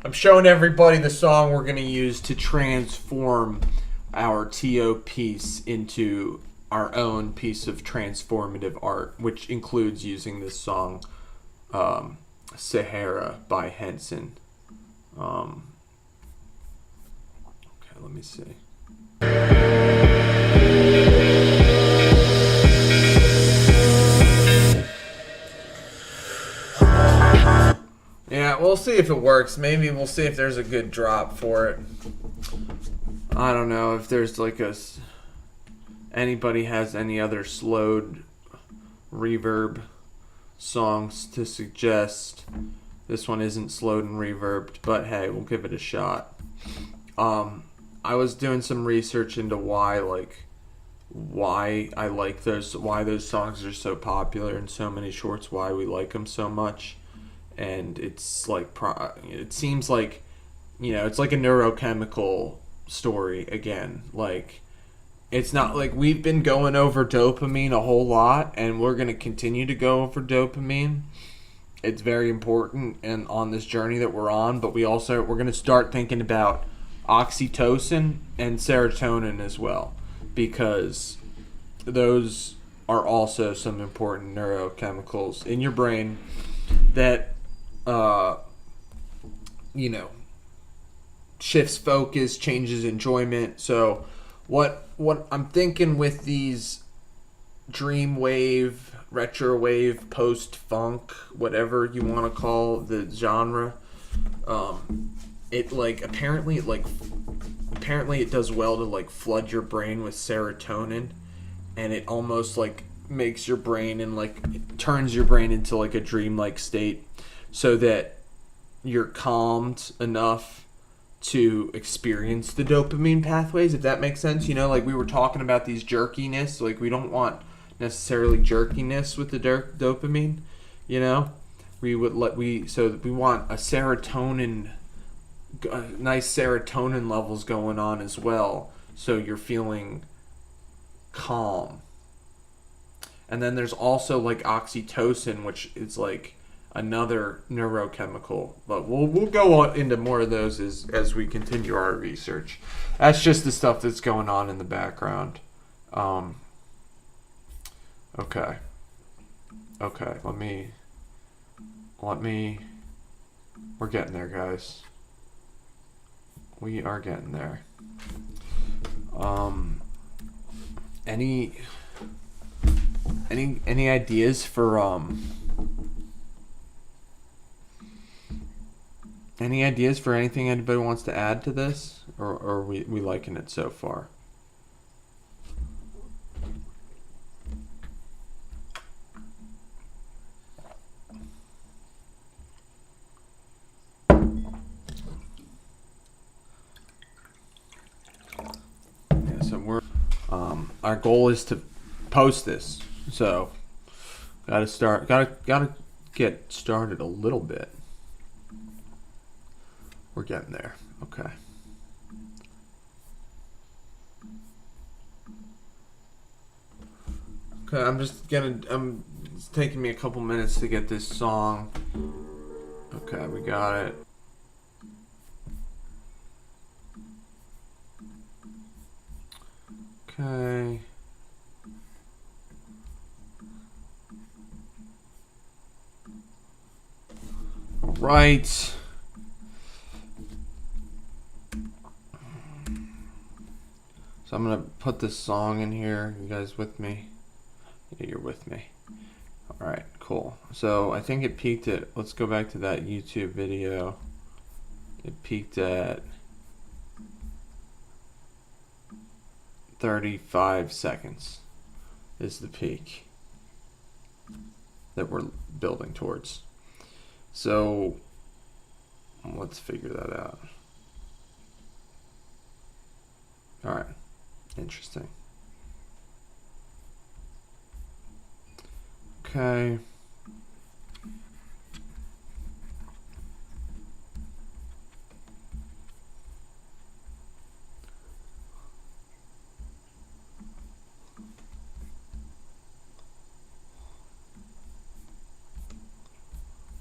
I'm showing everybody the song we're going to use to transform our TO piece into our own piece of transformative art, which includes using this song, Sahara by Henson. Okay, let me see. Yeah, we'll see if it works. Maybe we'll see if there's a good drop for it. I don't know if there's like anybody has any other slowed reverb songs to suggest. This one isn't slowed and reverbed, but hey, we'll give it a shot. I was doing some research into why those songs are so popular in so many shorts, why we like them so much. And it's like, it seems like, it's like a neurochemical story again. Like, it's not like we've been going over dopamine a whole lot, and we're going to continue to go over dopamine. It's very important and on this journey that we're on, but we're going to start thinking about oxytocin and serotonin as well, because those are also some important neurochemicals in your brain that shifts focus, changes enjoyment. So what I'm thinking with these dream wave, retro wave, post funk, whatever you want to call the genre. It like apparently it does well to like flood your brain with serotonin, and it almost like makes your brain and like it turns your brain into like a dreamlike state, so that you're calmed enough to experience the dopamine pathways, if that makes sense. You know, like we were talking about these jerkiness, like we don't want necessarily jerkiness with the dopamine, you know. We want a serotonin, nice serotonin levels going on as well, so you're feeling calm. And then there's also like oxytocin, which is like another neurochemical, but we'll go on into more of those as we continue our research. That's just the stuff that's going on in the background. Okay, let me we're getting there, guys. We are getting there. Any ideas for any ideas for anything anybody wants to add to this, or are we liking it so far? Yeah, so we're our goal is to post this, so gotta get started a little bit. We're getting there. Okay. It's taking me a couple minutes to get this song. Okay, we got it. Okay. All right. So I'm going to put this song in here. You guys with me? Yeah, you're with me. All right, cool. So I think it peaked at, let's go back to that YouTube video. It peaked at 35 seconds is the peak that we're building towards. So let's figure that out. All right. Interesting. Okay.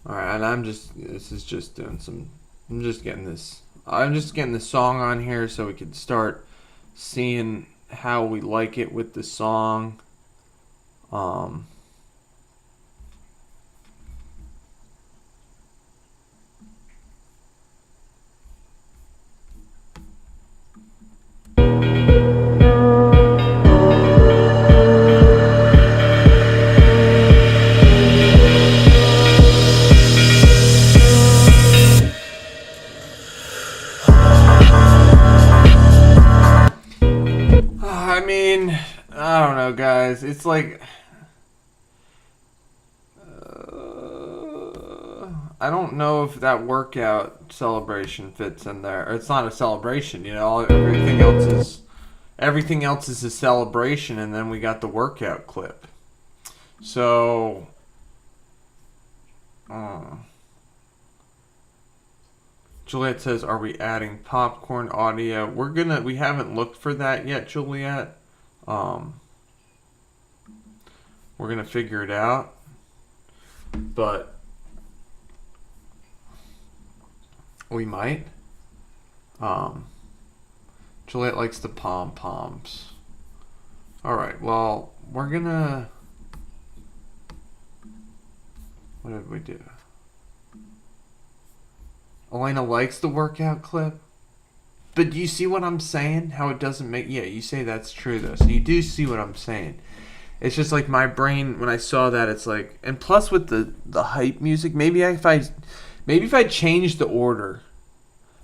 All right, and I'm just getting this song on here so we can start seeing how we like it with the song. I don't know, guys. It's like I don't know if that workout celebration fits in there. Or it's not a celebration, you know. Everything else is a celebration, and then we got the workout clip. So Juliet says, "Are we adding popcorn audio?" We haven't looked for that yet, Juliet. We're gonna figure it out, but we might. Juliet likes the pom-poms. Alright, well, we're gonna... What did we do? Elena likes the workout clip. But do you see what I'm saying? How it doesn't make... Yeah, you say that's true, though. So you do see what I'm saying. It's just like my brain when I saw that, it's like, and plus with the hype music, maybe if I change the order.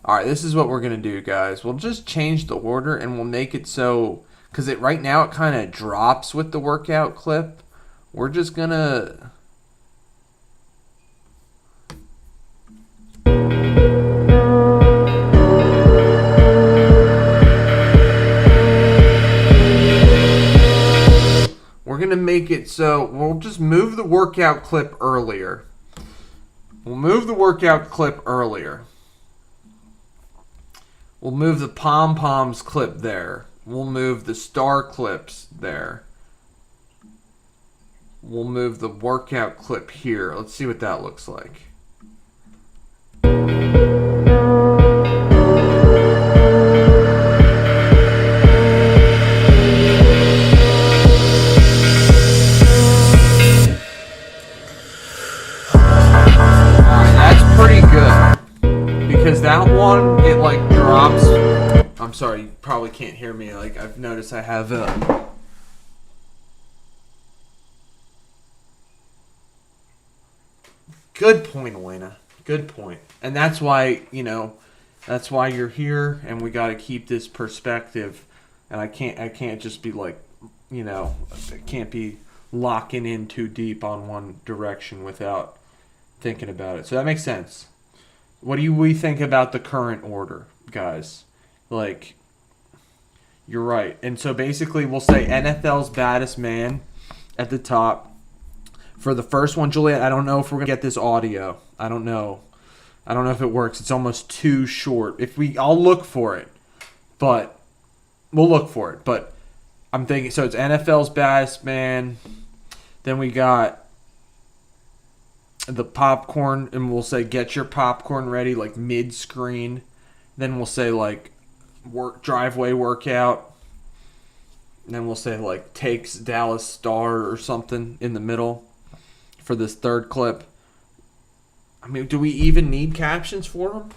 All right, this is what we're gonna do, guys. We'll just change the order and we'll make it so, because right now it kind of drops with the workout clip. We're just gonna. We're going to make it so we'll just move the workout clip earlier. We'll move the workout clip earlier. We'll move the pom-poms clip there. We'll move the star clips there. We'll move the workout clip here. Let's see what that looks like. Because that one, it like drops. I'm sorry, you probably can't hear me. Like, I've noticed I have a. Good point, Elena. Good point. And that's why, that's why you're here, and we got to keep this perspective. And I can't just be like, I can't be locking in too deep on one direction without thinking about it. So that makes sense. What do we think about the current order, guys? Like, you're right. And so basically we'll say NFL's baddest man at the top. For the first one, Juliet, I don't know if we're going to get this audio. I don't know if it works. It's almost too short. I'll look for it. But we'll look for it. But I'm thinking, so it's NFL's baddest man. Then we got the popcorn, and we'll say get your popcorn ready, like mid-screen. Then we'll say like driveway workout. And then we'll say like takes Dallas Star or something in the middle for this third clip. I mean, do we even need captions for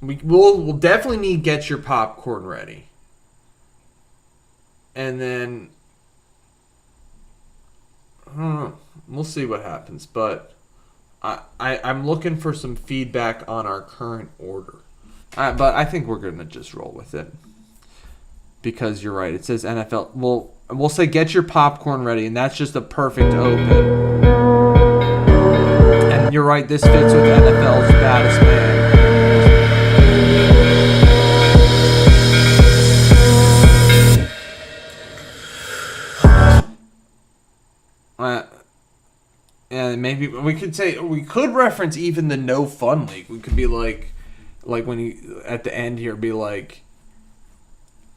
them? We'll definitely need get your popcorn ready. And then I don't know. We'll see what happens, but I'm looking for some feedback on our current order. But I think we're going to just roll with it. Because you're right. It says NFL. We'll say get your popcorn ready, and that's just a perfect open. And you're right. This fits with NFL's baddest man. And maybe we could reference even the No Fun League. We could be like when you at the end here be like,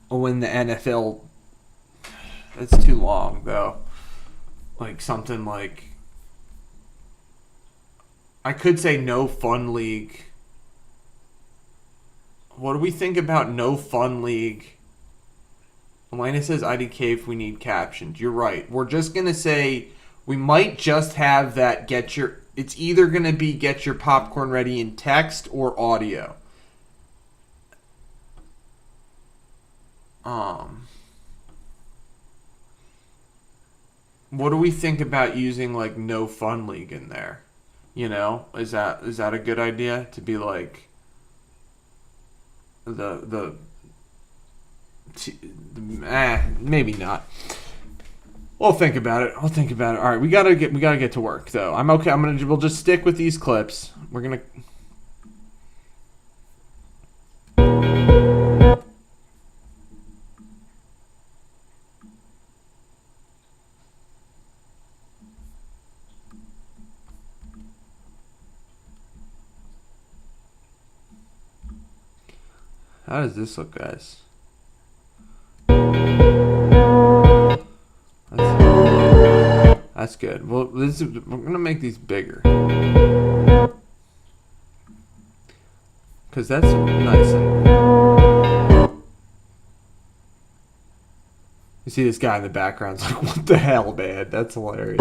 when the NFL. That's too long though. Like something like. I could say No Fun League. What do we think about No Fun League? Elena says IDK if we need captions. You're right. We're just gonna say. We might just have that it's either going to be get your popcorn ready in text or audio. What do we think about using like No Fun League in there? Is that a good idea to be like maybe not. We'll think about it. All right, we gotta get to work though. I'm okay. We'll just stick with these clips. We're gonna. How does this look, guys? That's good. Well, we're going to make these bigger. Because that's nice. You see this guy in the background. It's like, what the hell, man? That's hilarious.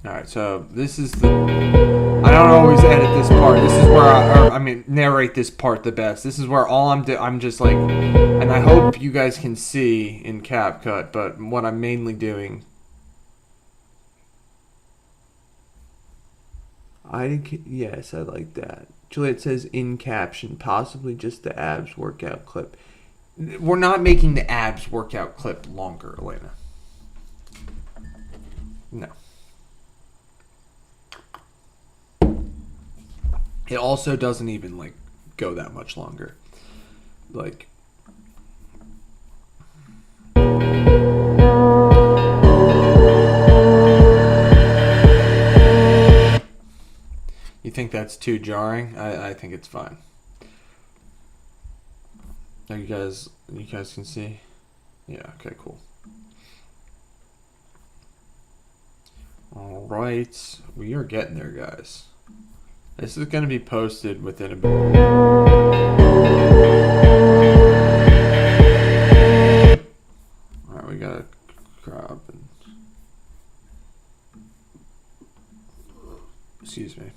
Alright, so this is the... I don't always edit this part. This is where narrate this part the best. This is where all I'm just like... And I hope you guys can see in CapCut, but what I'm mainly doing... Yes, I like that. Juliet says in caption, possibly just the abs workout clip. We're not making the abs workout clip longer, Elena. No. It also doesn't even, like, go that much longer. Like... You think that's too jarring? I think it's fine. Now you guys can see? Yeah, okay, cool. Alright, we are getting there, guys. This is going to be posted within a bit. Alright, we got to crop and... Excuse me.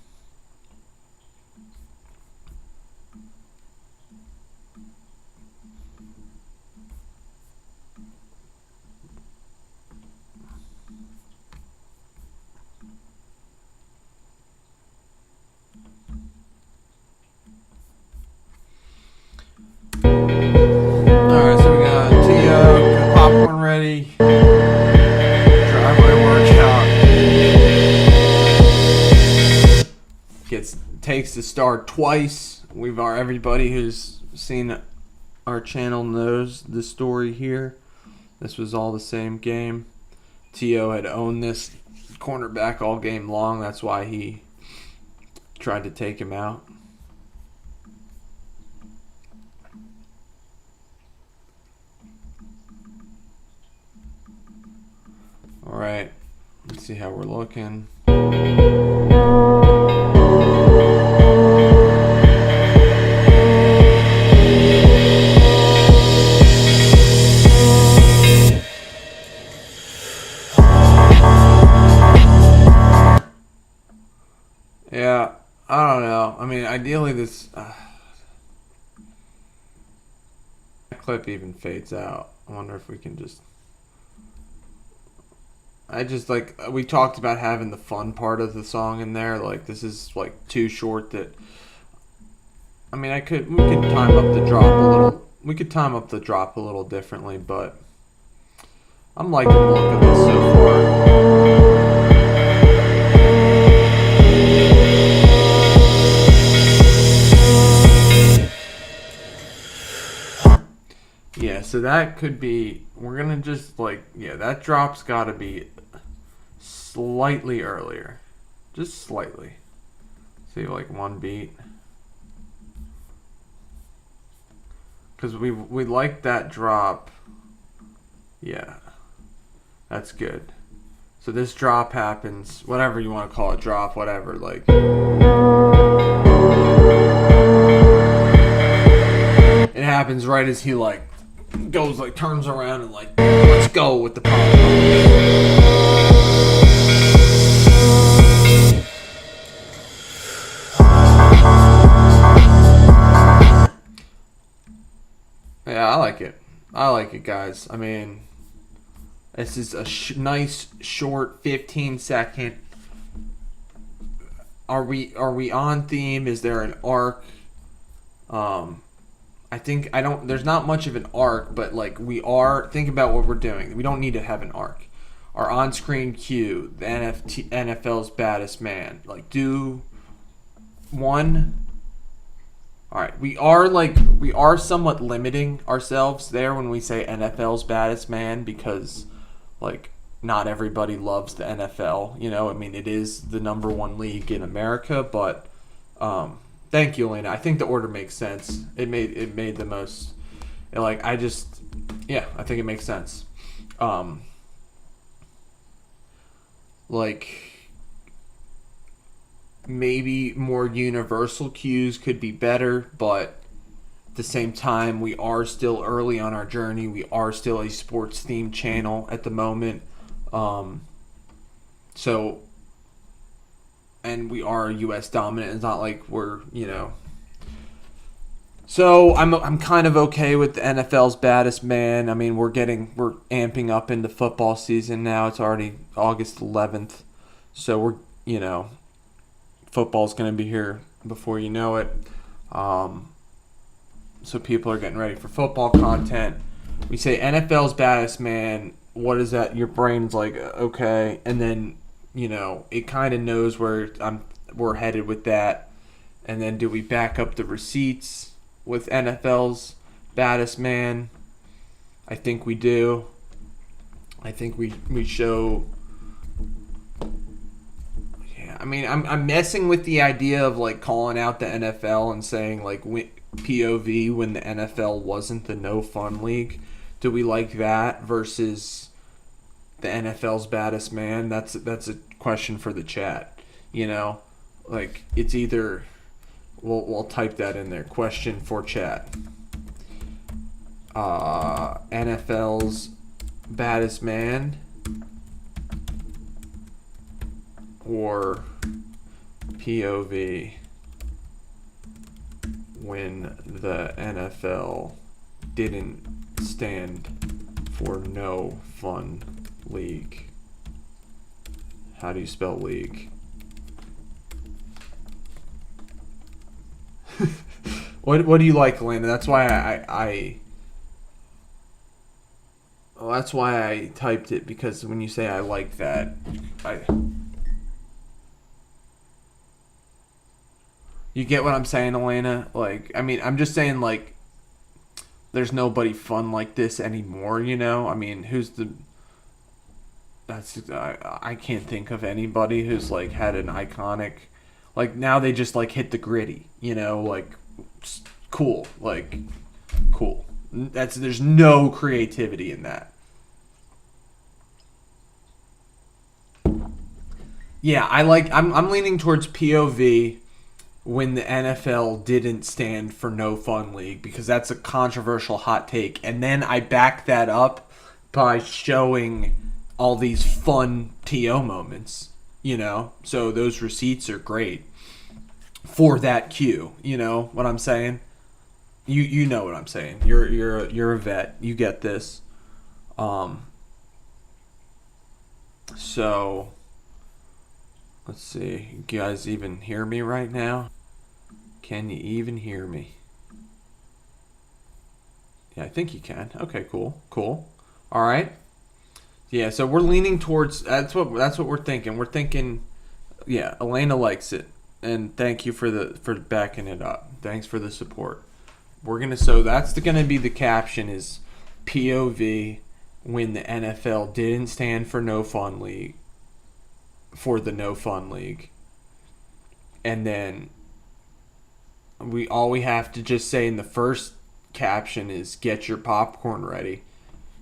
Alright, so we got Tio, got popcorn ready. Driveway workout. Takes the start twice. Everybody who's seen our channel knows the story here. This was all the same game. Tio had owned this cornerback all game long. That's why he tried to take him out. Alright, let's see how we're looking. Yeah, I don't know. I mean, ideally this clip even fades out. I wonder if we can just... I just, like, we talked about having the fun part of the song in there. Like, this is, like, too short that... I mean, we could time up the drop a little... We could time up the drop a little differently, but... I'm liking the look of this so far. Yeah, so that could be... We're gonna just, like... Yeah, that drop's gotta be... slightly earlier, just slightly. See, like one beat, because we like that drop. Yeah, that's good. So this drop happens, whatever you want to call it, drop, whatever. Like, it happens right as he like goes, like turns around and like, let's go with the pop. Yeah, I like it. I like it, guys. I mean, this is a nice, short, 15-second. Are we on theme? Is there an arc? There's not much of an arc, but like think about what we're doing. We don't need to have an arc. Our on-screen cue, the NFL's baddest man. Like, do one. All right, we are somewhat limiting ourselves there when we say NFL's baddest man, because like not everybody loves the NFL. You know, I mean, it is the #1 league in America, but thank you, Elena. I think the order makes sense. It made the most. I think it makes sense. Maybe more universal cues could be better, but at the same time, we are still early on our journey. We are still a sports themed channel at the moment. So and we are U.S. dominant. It's not like we're, So I'm kind of okay with the NFL's baddest man. I mean, we're amping up into football season now. It's already August 11th, so we're football's gonna be here before you know it. So people are getting ready for football content. We say NFL's baddest man. What is that? Your brain's like, okay, and then it kind of knows where we're headed with that. And then do we back up the receipts with NFL's baddest man? I think we do. I think we show. Yeah, I mean, I'm messing with the idea of like calling out the NFL and saying like POV when the NFL wasn't the no fun league. Do we like that versus the NFL's baddest man? That's a question for the chat. Like it's either. We'll type that in there. Question for chat. NFL's baddest man or POV when the NFL didn't stand for no fun league. How do you spell league? What do you like, Elena? That's why that's why I typed it, because when you say I like that, you get what I'm saying, Elena? Like, I mean, I'm just saying, like, there's nobody fun like this anymore, I mean, I can't think of anybody who's, like, had an iconic, like, now they just, like, hit the gritty, like, cool, like, cool. There's no creativity in that. Yeah, I'm leaning towards POV when the NFL didn't stand for no fun league, because that's a controversial hot take, and then I back that up by showing all these fun TO moments, so those receipts are great for that cue. You know what I'm saying? You know what I'm saying. You're a vet. You get this. So let's see. You guys even hear me right now? Can you even hear me? Yeah, I think you can. Okay, cool. All right. Yeah, so we're leaning towards that's what we're thinking. We're thinking, yeah, Elena likes it, and thank you for backing it up. Thanks for the support. So that's gonna be the caption is POV when the NFL didn't stand for no fun league, for the no fun league, and then all we have to just say in the first caption is get your popcorn ready.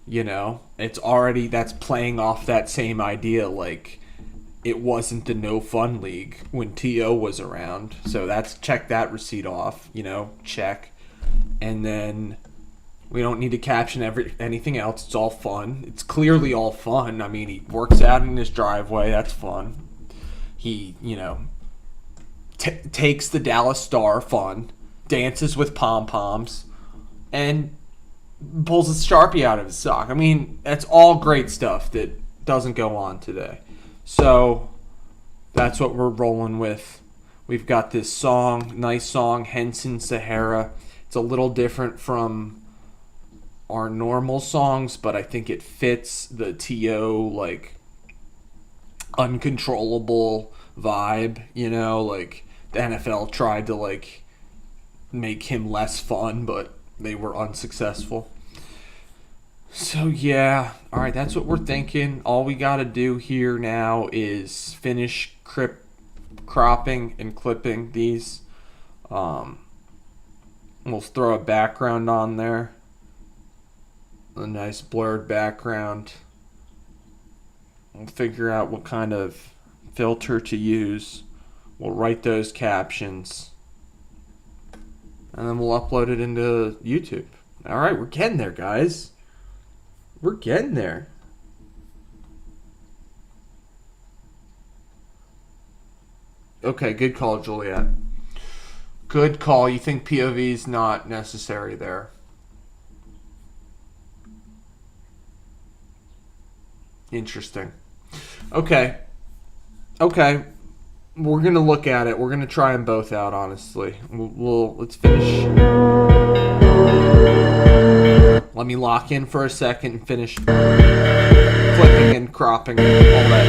It's already, that's playing off that same idea, like it wasn't the no fun league when TO was around. So that's, check that receipt off, check. And then we don't need to caption anything else. It's all fun. It's clearly all fun. I mean, he works out in his driveway. That's fun. He, takes the Dallas Star, fun. Dances with pom-poms. And pulls a Sharpie out of his sock. I mean, that's all great stuff that doesn't go on today. So that's what we're rolling with. We've got this song, nice song, Henson Sahara. It's a little different from our normal songs, but I think it fits the TO, like, uncontrollable vibe, like the NFL tried to, like, make him less fun, but they were unsuccessful. So yeah, all right, that's what we're thinking. All we got to do here now is finish cropping and clipping these. We'll throw a background on there, a nice blurred background. We'll figure out what kind of filter to use. We'll write those captions, and then we'll upload it into YouTube. All right, we're getting there, guys. We're getting there. Okay, good call, Juliet. Good call. You think POV is not necessary there. Interesting. Okay. Okay. We're going to look at it. We're going to try them both out, honestly. Let's finish. Let me lock in for a second and finish clipping and cropping and all that.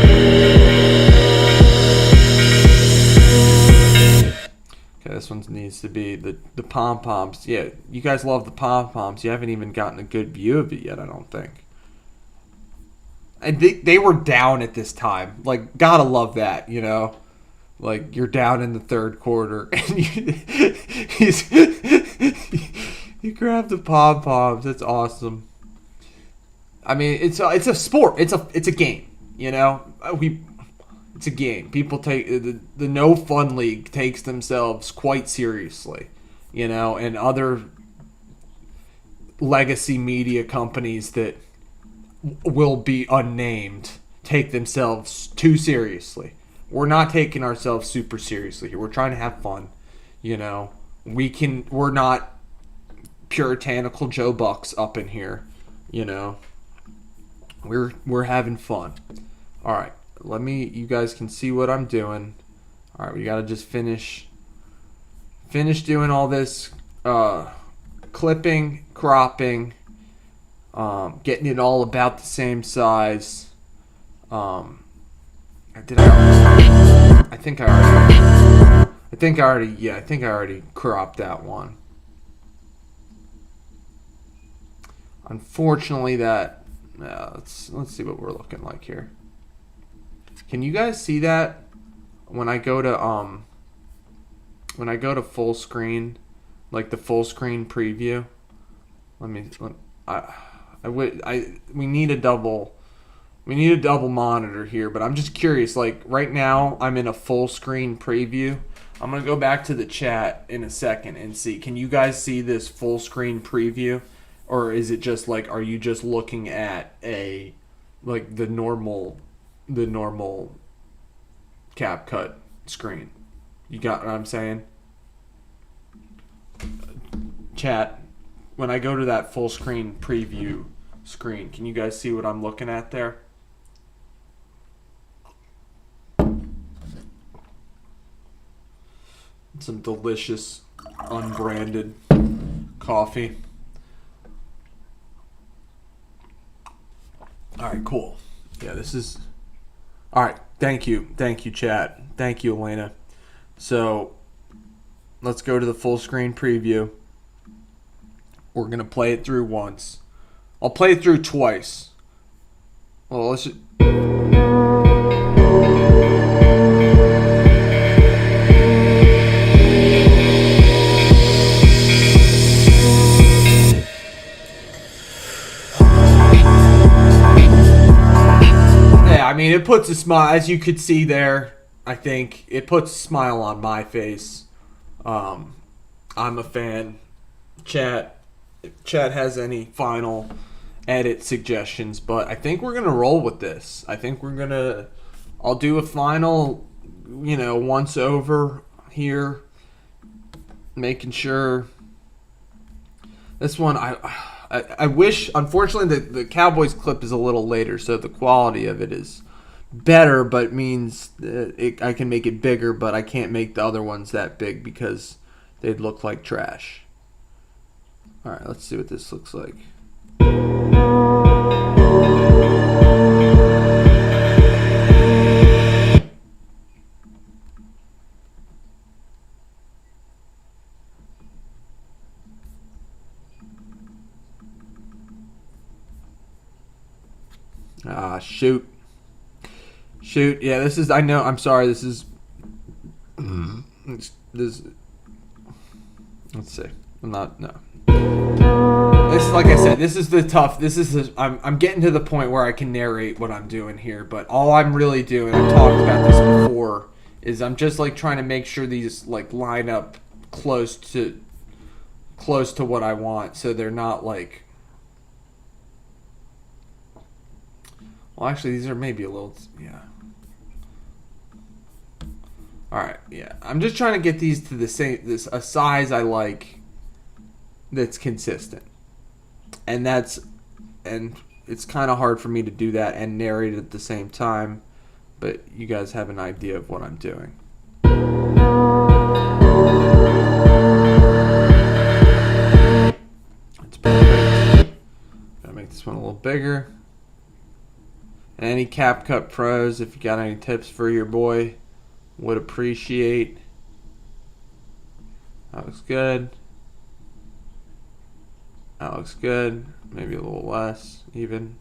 Okay, this one needs to be the pom-poms. Yeah, you guys love the pom-poms. You haven't even gotten a good view of it yet, I don't think. And they were down at this time. Like, gotta love that, you know? Like, you're down in the third quarter, and you grab the pom-poms. That's awesome. I mean, it's a sport. It's a game, you know? It's a game. People take... The No Fun League takes themselves quite seriously, you know? And other legacy media companies that will be unnamed take themselves too seriously. We're not taking ourselves super seriously here. We're trying to have fun, you know. We're not puritanical Joe Bucks up in here, you know. We're having fun. All right, you guys can see what I'm doing. All right, we got to just finish doing all this clipping, cropping, getting it all about the same size. I think I already cropped that one. Unfortunately, let's see what we're looking like here. Can you guys see that when I go to full screen, like the full screen preview? We need a double monitor here, but I'm just curious. Like right now, I'm in a full screen preview. I'm gonna go back to the chat in a second and see. Can you guys see this full screen preview, or is it just like, are you just looking at the normal CapCut screen? You got what I'm saying? Chat. When I go to that full screen preview screen, can you guys see what I'm looking at there? Some delicious unbranded coffee. All right, cool. Yeah, this is... All right, thank you, chat. Thank you, Elena. So, let's go to the full screen preview. We're going to play it through once. I'll play it through twice. Well, let's just... I mean, it puts a smile, as you could see there. I think it puts a smile on my face. I'm a fan. Chat has any final edit suggestions, but I think we're gonna roll with this. I'll do a final, once over here, making sure this one. I wish, unfortunately, the Cowboys clip is a little later, so the quality of it is better, but means I can make it bigger, but I can't make the other ones that big because they'd look like trash. All right, let's see what this looks like. Shoot. Yeah, this is. I know. I'm sorry. This is. This. Let's see. I'm not. No. This, like I said, this is the tough. This is. I'm getting to the point where I can narrate what I'm doing here, but all I'm really doing, I've talked about this before, is I'm just like trying to make sure these like line up close to what I want, so they're not like. Well, actually, these are maybe a little, yeah. All right, yeah. I'm just trying to get these to the same a size I like that's consistent. And it's kind of hard for me to do that and narrate at the same time, but you guys have an idea of what I'm doing. That's perfect. Gotta make this one a little bigger. And any CapCut pros, if you got any tips for your boy, would appreciate. That looks good. That looks good. Maybe a little less, even.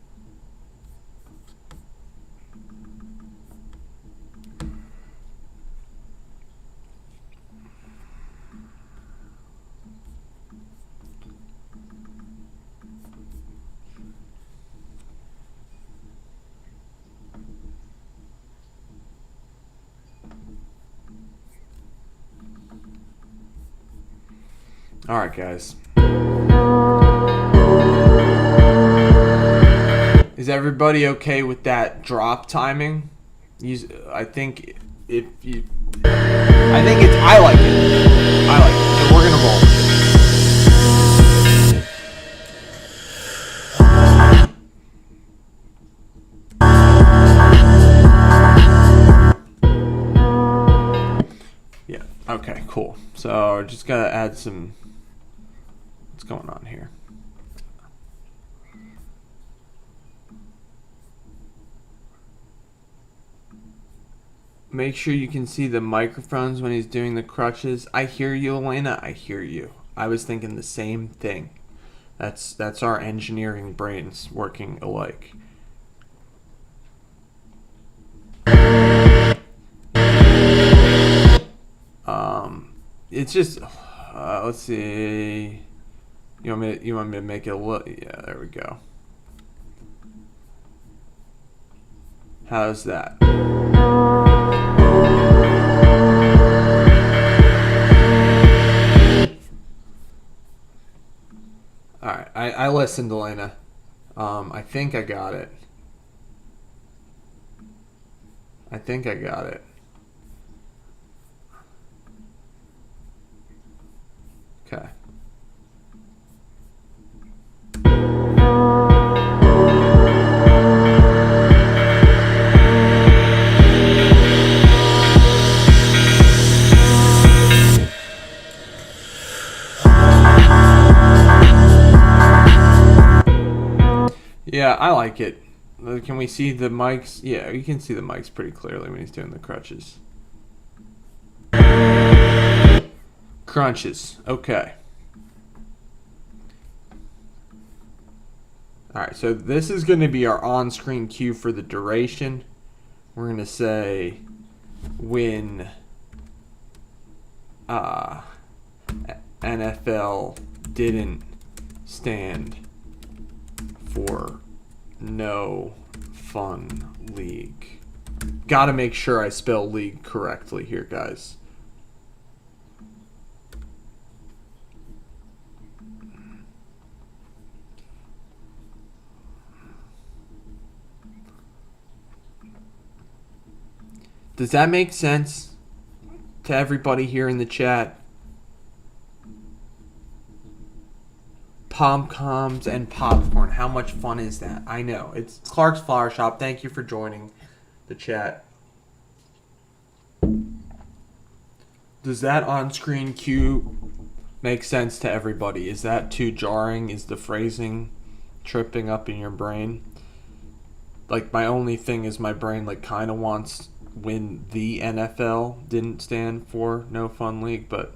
All right, guys. Is everybody okay with that drop timing? I think I like it. So we're gonna roll with it. Yeah. Okay. Cool. So just gotta add some. What's going on here? Make sure you can see the microphones when he's doing the crutches. I hear you, Elena. I hear you. I was thinking the same thing. That's our engineering brains working alike. It's just let's see. You want me to make it a little? Yeah, there we go. How's that? Alright, I listened, Elena. I think I got it. Okay. Yeah, I like it. Can we see the mics? Yeah, you can see the mics pretty clearly when he's doing the crutches. Crunches. Okay. Alright, so this is going to be our on-screen cue for the duration. We're going to say when NFL didn't stand for no fun league. Gotta make sure I spell league correctly here, guys. Does that make sense to everybody here in the chat? Pom-coms and popcorn. How much fun is that? I know. It's Clark's Flower Shop. Thank you for joining the chat. Does that on-screen cue make sense to everybody? Is that too jarring? Is the phrasing tripping up in your brain? Like, my only thing is my brain, like, kind of wants when the NFL didn't stand for no fun league, but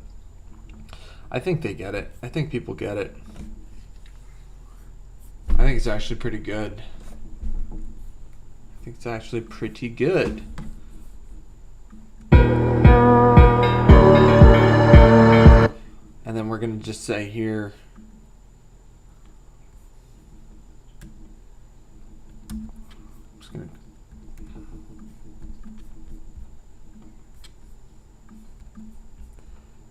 I think they get it. I think people get it. I think it's actually pretty good. And then we're going to just say here, I'm just going to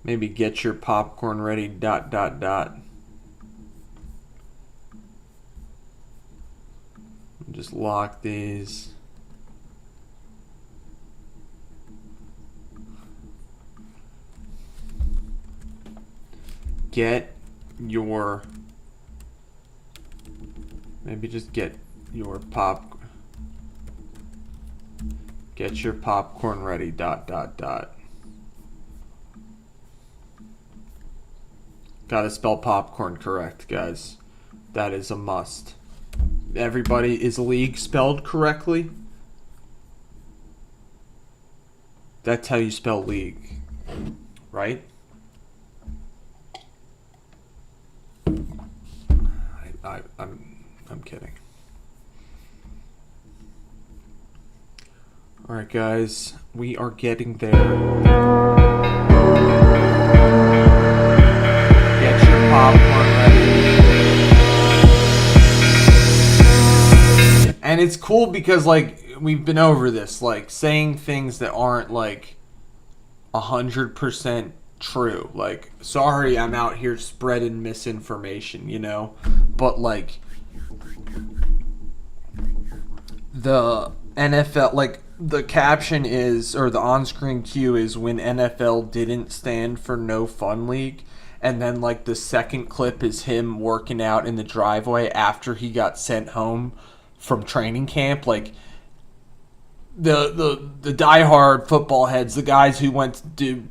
maybe get your popcorn ready, ... Just lock these. get your popcorn ready, ... Gotta spell popcorn correct, guys. That is a must. Everybody, is league spelled correctly? That's how you spell league, right? I'm kidding. All right, guys, we are getting there. Get your popcorn ready. And it's cool because, like, we've been over this, like, saying things that aren't, like, 100% true. Like, sorry, I'm out here spreading misinformation, you know? But, like, the NFL, like, the caption is, or the on-screen cue is, when NFL didn't stand for No Fun League. And then, like, the second clip is him working out in the driveway after he got sent home from training camp. Like, the diehard football heads, the guys who went to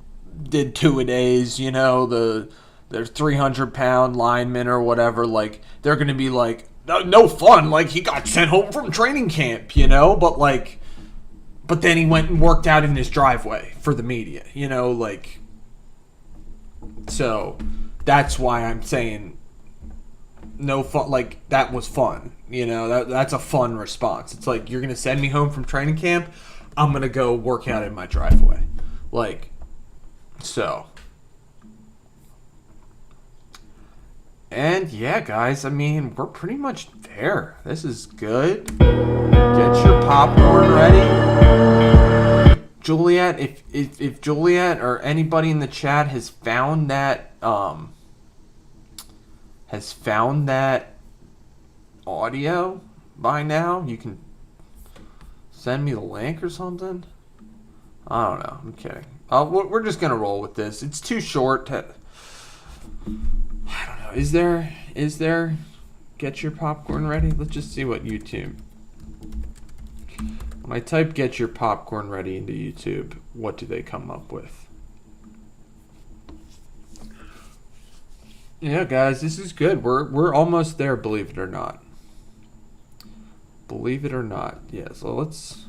did two-a-days, you know, their 300-pound linemen or whatever, like, they're going to be like, no fun, like, he got sent home from training camp, you know, but then he went and worked out in his driveway for the media, you know, like, so that's why I'm saying no fun, like, that was fun, you know, that's a fun response. It's like, you're going to send me home from training camp, I'm going to go work out in my driveway, like, so. And yeah, guys, I mean, we're pretty much there. This is good. Get your popcorn ready. Juliet, if Juliet or anybody in the chat has found that audio by now, you can send me the link or something. I don't know. I'm kidding. We're just gonna roll with this. It's too short to. I don't know. Is there? Get your popcorn ready. Let's just see what YouTube. When I type "get your popcorn ready" into YouTube, what do they come up with? Yeah, guys, this is good. We're almost there. Believe it or not. Believe it or not. Yeah. So let's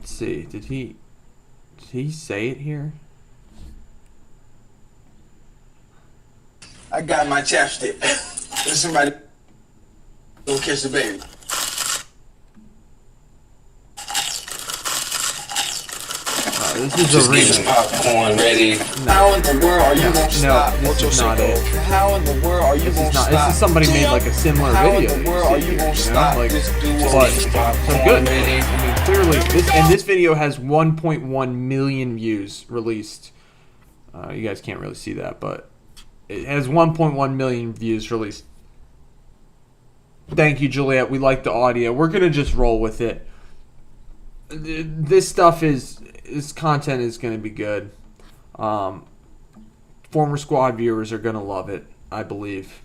see. Did he say it here? I got my chapstick. There's somebody go catch the baby. This is Just a get your popcorn ready. How in the world are you gonna stop? This is not it. How in the world are you gonna stop? This is somebody made like a similar video. How in the world are you gonna stop? Like, Just but get your popcorn so good. ready. I mean, clearly, this video has 1.1 million views released. You guys can't really see that, but it has 1.1 million views released. Thank you, Juliet. We like the audio. We're gonna just roll with it. This content is gonna be good. Former squad viewers are gonna love it, I believe.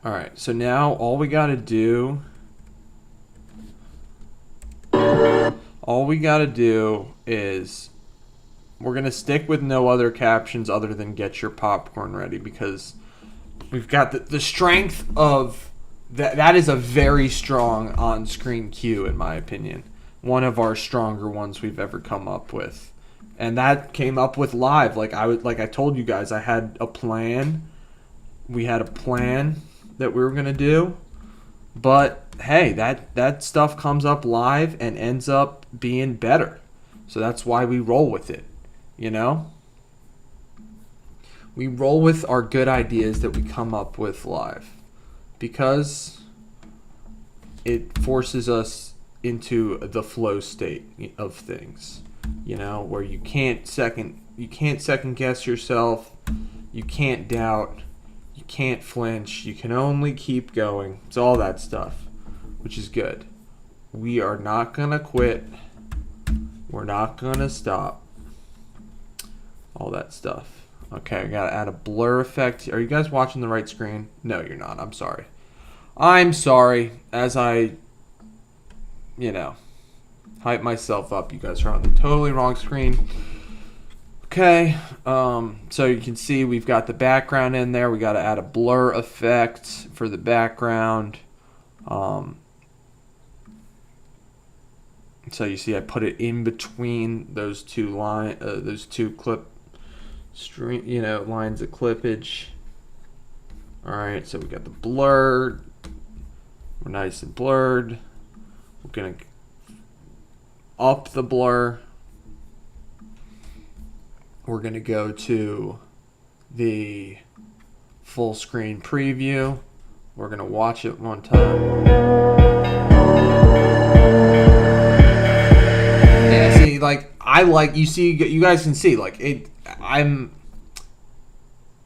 All right, so now all we gotta do is we're gonna stick with no other captions other than "get your popcorn ready" because we've got the strength of that is a very strong on-screen cue, in my opinion. One of our stronger ones we've ever come up with. And that came up with live. Like I told you guys, I had a plan. We had a plan that we were going to do. But hey, that stuff comes up live and ends up being better. So that's why we roll with it, you know? We roll with our good ideas that we come up with live. Because it forces us into the flow state of things, you know, where you can't second guess yourself, you can't doubt, you can't flinch, you can only keep going. It's all that stuff, which is good. We are not gonna quit. We're not gonna stop. all that stuff. Okay, I gotta add a blur effect. Are you guys watching the right screen? No, you're not. I'm sorry. I'm sorry. As I, hype myself up, you guys are on the totally wrong screen. Okay, so you can see we've got the background in there. We got to add a blur effect for the background. So you see I put it in between those two lines of clippage. All right, so we got the blur. We're nice and blurred. We're gonna up the blur. We're gonna go to the full screen preview. We're gonna watch it one time. Yeah, see, you guys can see,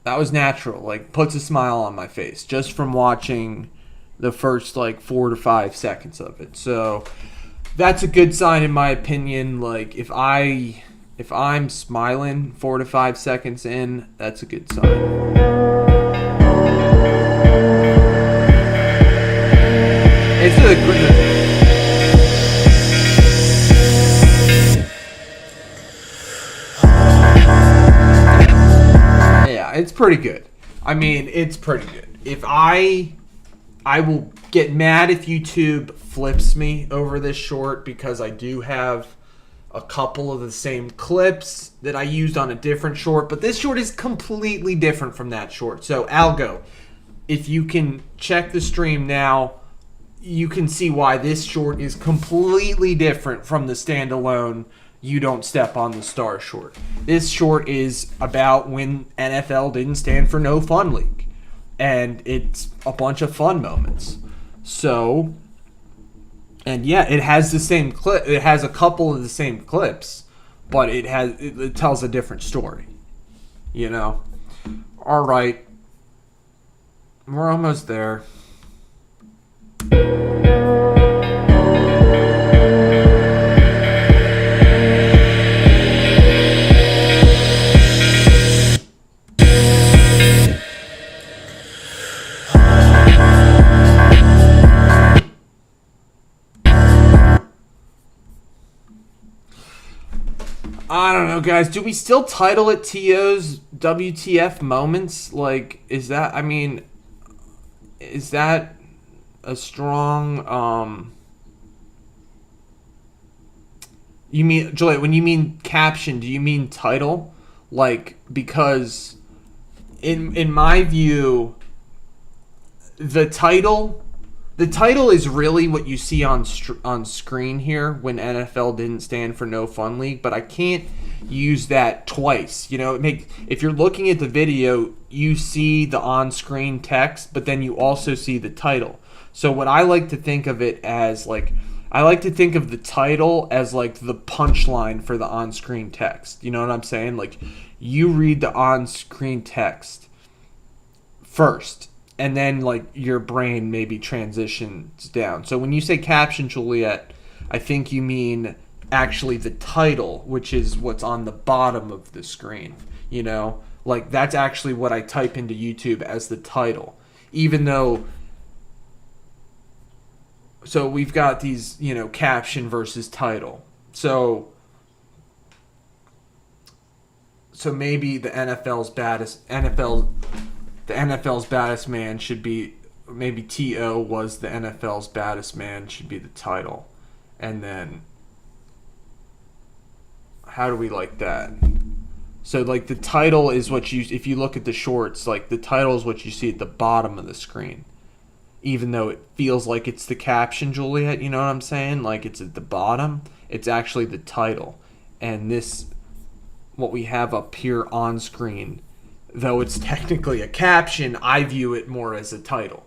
that was natural, puts a smile on my face just from watching the first 4 to 5 seconds of it. So that's a good sign in my opinion. If I'm smiling 4 to 5 seconds in, that's a good sign. It's a good. Yeah, it's pretty good. I mean, it's pretty good. If I will get mad if YouTube flips me over this short, because I do have a couple of the same clips that I used on a different short, but this short is completely different from that short. So Algo, if you can check the stream now, you can see why this short is completely different from the standalone You Don't Step on the Star short. This short is about when NFL didn't stand for No Fun League, and it's a bunch of fun moments. So, and yeah, it has the same clip. It has a couple of the same clips, but it tells a different story. All right, we're almost there. I don't know, guys. Do we still title it TO's WTF moments? Is that a strong, you mean, Juliet, when you mean caption, do you mean title? Because in my view, the title is really what you see on screen here when NFL didn't stand for No Fun League, but I can't use that twice. If you're looking at the video, you see the on-screen text, but then you also see the title. So what I like to think of it as, I like to think of the title as the punchline for the on-screen text. You know what I'm saying? You read the on-screen text first, and then your brain maybe transitions down. So when you say caption, Juliet, I think you mean actually the title, which is what's on the bottom of the screen. That's actually what I type into YouTube as the title. Even though, so we've got these, caption versus title. So maybe the NFL's baddest man should be, maybe T.O. was the NFL's baddest man should be the title. And then, how do we like that? So the title is what if you look at the shorts, the title is what you see at the bottom of the screen. Even though it feels like it's the caption, Juliet, you know what I'm saying? It's at the bottom, it's actually the title. And this, what we have up here on screen, though it's technically a caption, I view it more as a title.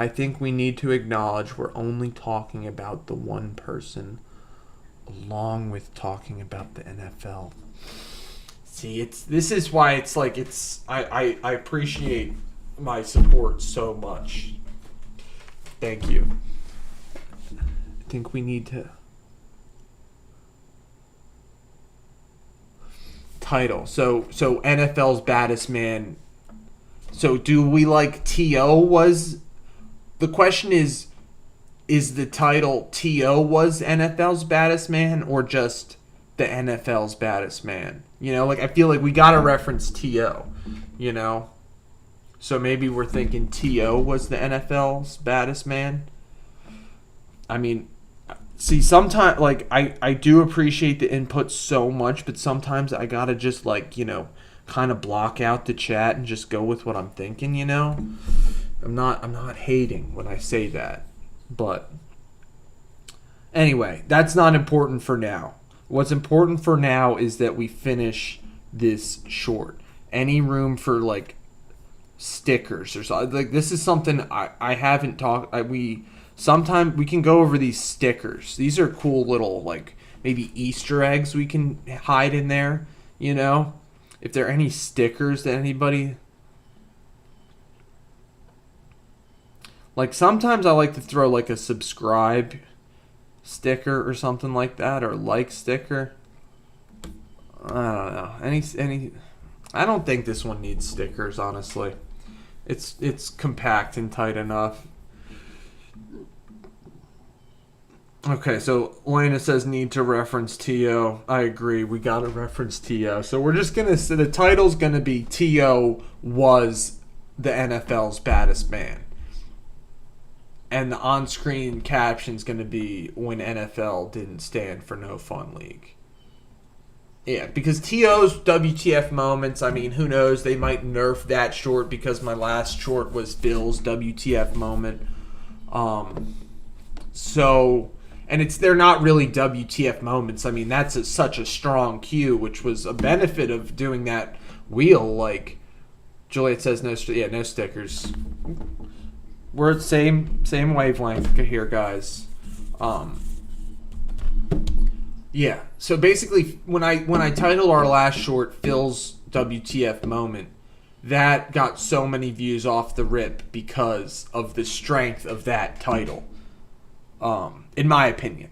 I think we need to acknowledge we're only talking about the one person, along with talking about the NFL. See, this is why I appreciate my support so much. Thank you. I think we need to title. So NFL's baddest man. So do we like T.O. was... The question is the title T.O. was NFL's baddest man or just the NFL's baddest man? You know, like I feel like we got to reference T.O., you know? So maybe we're thinking T.O. was the NFL's baddest man? I mean, see, sometimes, like, I do appreciate the input so much, but sometimes I got to just, like, you know, kind of block out the chat and just go with what I'm thinking, you know? I'm not hating when I say that. But anyway, that's not important for now. What's important for now is that we finish this short. Any room for like stickers or something, like this is something I haven't talked. Sometime we can go over these stickers. These are cool little like maybe Easter eggs we can hide in there. You know, if there are any stickers that anybody. Like, sometimes I like to throw, like, a subscribe sticker or something like that, or like sticker. I don't know. Any I don't think this one needs stickers, honestly. It's compact and tight enough. Okay, so Elena says need to reference T.O. I agree. We got to reference T.O. So we're just going to say the title's going to be T.O. was the NFL's baddest man. And the on-screen caption's going to be when NFL didn't stand for No Fun League. Yeah, because T.O.'s WTF moments, I mean, who knows? They might nerf that short because my last short was Phil's WTF moment. And they're not really WTF moments. I mean, that's such a strong cue, which was a benefit of doing that wheel. Like, Juliet says no stickers. We're at same wavelength here, guys. Yeah. So basically, when I titled our last short Phil's WTF moment, that got so many views off the rip because of the strength of that title, in my opinion.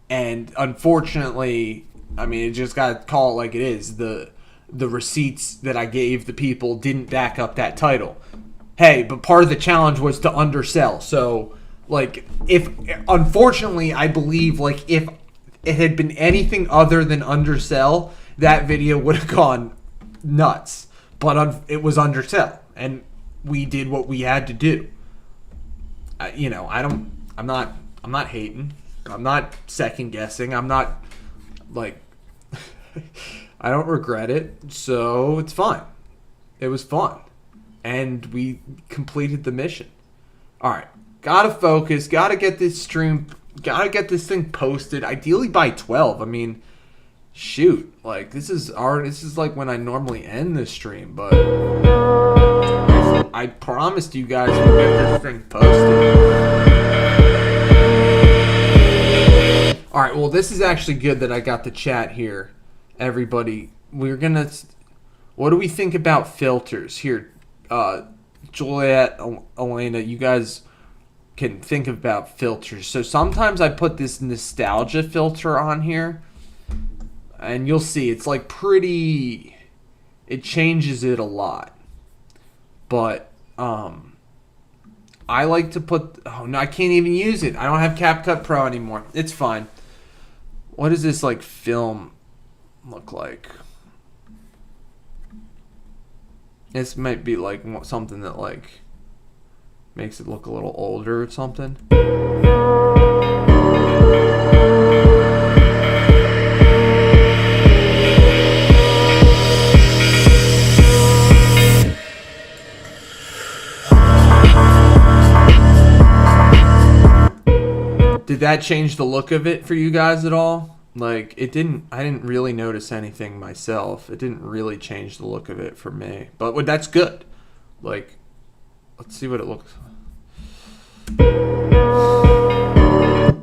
And unfortunately, I mean, it just got to call it like it is. The receipts that I gave the people didn't back up that title. Hey, but part of the challenge was to undersell. So, like, unfortunately, I believe, like, if it had been anything other than undersell, that video would have gone nuts. But it was undersell, and we did what we had to do. I'm not hating. I'm not second guessing. I'm not, like, I don't regret it. So it's fine. It was fun. And we completed the mission. All right. Gotta focus. Gotta get this stream. Gotta get this thing posted. Ideally by 12. I mean, shoot. Like, this is like when I normally end the stream. But I promised you guys we'd get this thing posted. All right. Well, this is actually good that I got the chat here. Everybody. What do we think about filters? Here. Juliet, Elena, you guys can think about filters. So sometimes I put this nostalgia filter on here, and you'll see it's like pretty. It changes it a lot, but I like to put. Oh no, I can't even use it. I don't have CapCut Pro anymore. It's fine. What does this like film look like? This might be like something that like makes it look a little older or something. Did that change the look of it for you guys at all? Like, I didn't really notice anything myself. It didn't really change the look of it for me. But that's good. Like, let's see what it looks like. Let's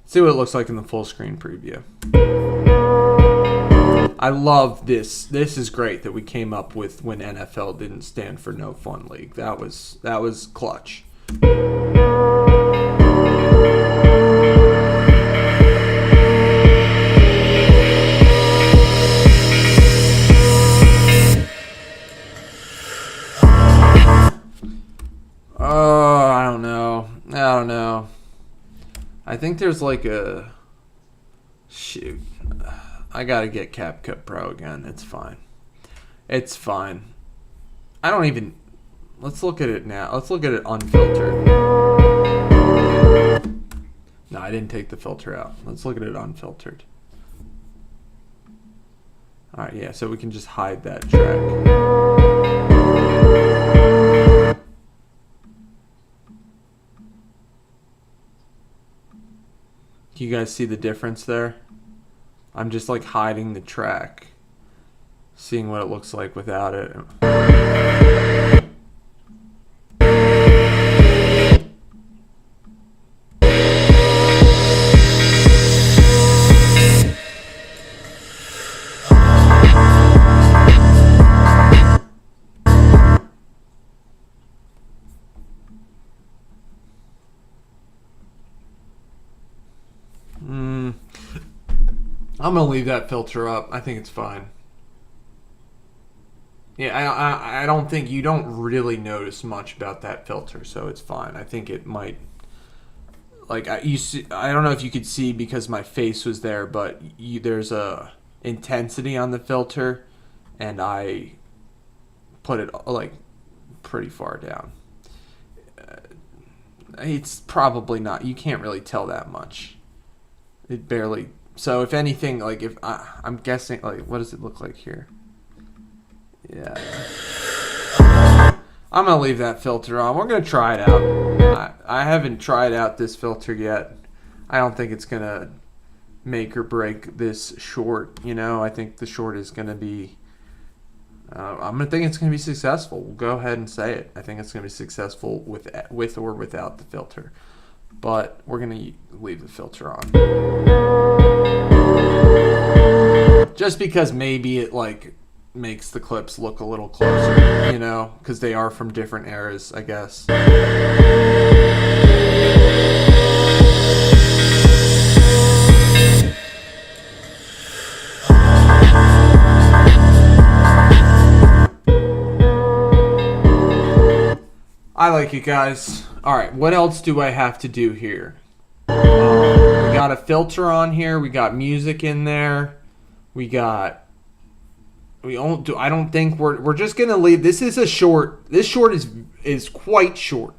see what it looks like in the full screen preview. I love this. This is great that we came up with when NFL didn't stand for No Fun League. That was clutch. I think there's like a... Shoot. I gotta get CapCut Pro again. It's fine. It's fine. I don't even... Let's look at it now. Let's look at it unfiltered. No, I didn't take the filter out. Let's look at it unfiltered. Alright, yeah, so we can just hide that track. Can you guys see the difference there? I'm just like hiding the track. Seeing what it looks like without it. I'm gonna leave that filter up. I think it's fine. Yeah, I don't think you don't really notice much about that filter, so it's fine. I think it might, like, I don't know if you could see because my face was there, but there's a intensity on the filter, and I put it like pretty far down. It's probably not. You can't really tell that much. It barely. So if anything, like if I'm guessing, like what does it look like here? Yeah. I'm gonna leave that filter on. We're gonna try it out. I haven't tried out this filter yet. I don't think it's gonna make or break this short. You know, I think the short is gonna be. I'm gonna think it's gonna be successful. We'll go ahead and say it. I think it's gonna be successful with or without the filter. But we're going to leave the filter on. Just because maybe it like makes the clips look a little closer, you know, because they are from different eras, I guess. I like it, guys. Alright, what else do I have to do here? We got a filter on here. We got music in there. I don't think we're just going to leave. This is a short. This short is quite short.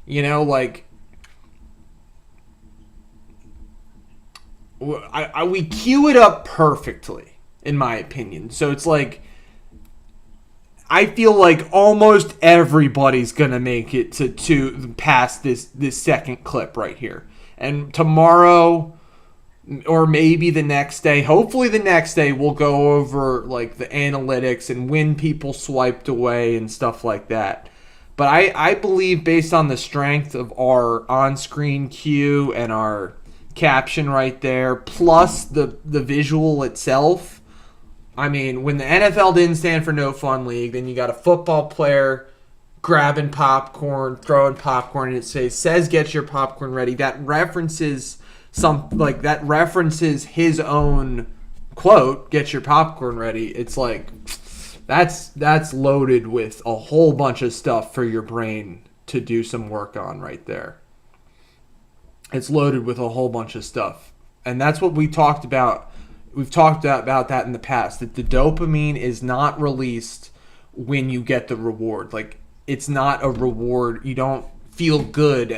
You know, like... we cue it up perfectly, in my opinion. So it's like... I feel like almost everybody's gonna make it to past this second clip right here. And tomorrow, or maybe the next day, hopefully the next day, we'll go over like the analytics and when people swiped away and stuff like that. But I believe based on the strength of our on-screen cue and our caption right there, plus the visual itself. I mean, when the NFL didn't stand for No Fun League, then you got a football player grabbing popcorn, throwing popcorn, and it says "Get your popcorn ready." That references his own quote, "Get your popcorn ready." It's like that's loaded with a whole bunch of stuff for your brain to do some work on right there. It's loaded with a whole bunch of stuff, and that's what we talked about. We've talked about that in the past, that the dopamine is not released when you get the reward. Like, it's not a reward. You don't feel good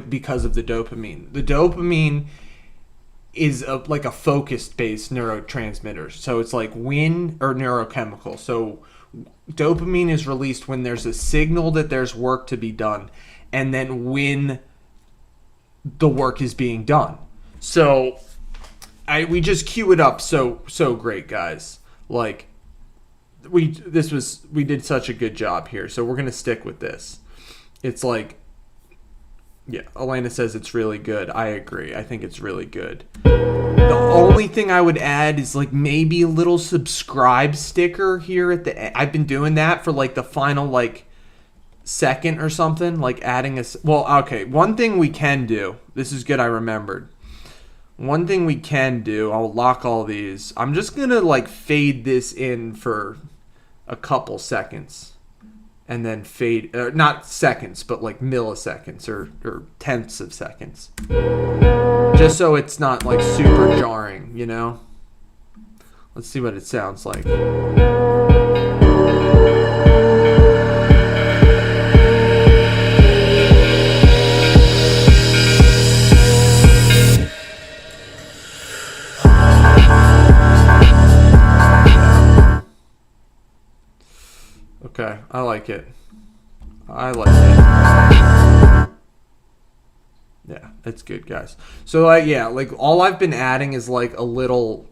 because of the dopamine. The dopamine is like a focus-based neurotransmitter. So it's like neurochemical. So dopamine is released when there's a signal that there's work to be done, and then when the work is being done. So... we just cue it up so great, guys. Like we did such a good job here, so we're gonna stick with this. It's like, yeah, Elena says it's really good. I agree. I think it's really good. The only thing I would add is like maybe a little subscribe sticker here at the end. I've been doing that for like the final like second or something, like adding okay, one thing we can do. This is good. I remembered. One thing we can do, I'll lock all these. I'm just going to like fade this in for a couple seconds. and then fade, not seconds, but like milliseconds or tenths of seconds. Just so it's not like super jarring, you know? Let's see what it sounds like. Okay, I like it. I like it. Yeah, it's good, guys. So, like, yeah, like, all I've been adding is, like, a little,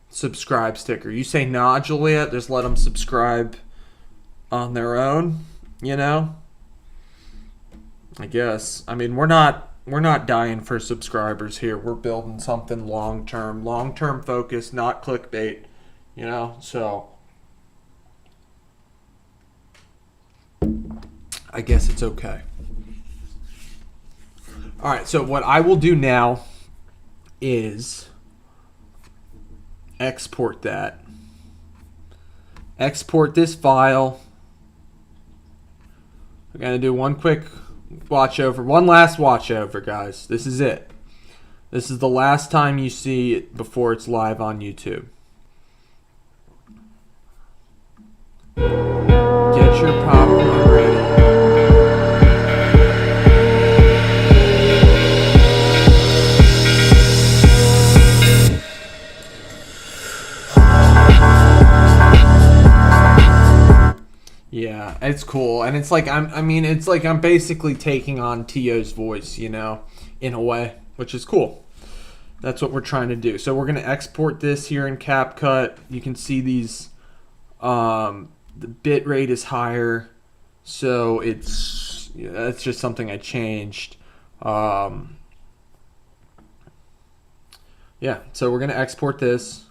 subscribe sticker. You say nah, Juliet, just let them subscribe on their own, you know? I guess. I mean, we're not dying for subscribers here. We're building something long-term focus, not clickbait, you know? So I guess it's okay. All right, so what I will do now is export that. Export this file. We're going to do one quick watch over. One last watch over, guys. This is it. This is the last time you see it before it's live on YouTube. Get your popcorn ready. Yeah, it's cool, and it's like I'm basically taking on T.O.'s voice, you know, in a way, which is cool. That's what we're trying to do. So we're gonna export this here in CapCut. You can see these. The bit rate is higher, so that's just something I changed. Yeah, so we're gonna export this.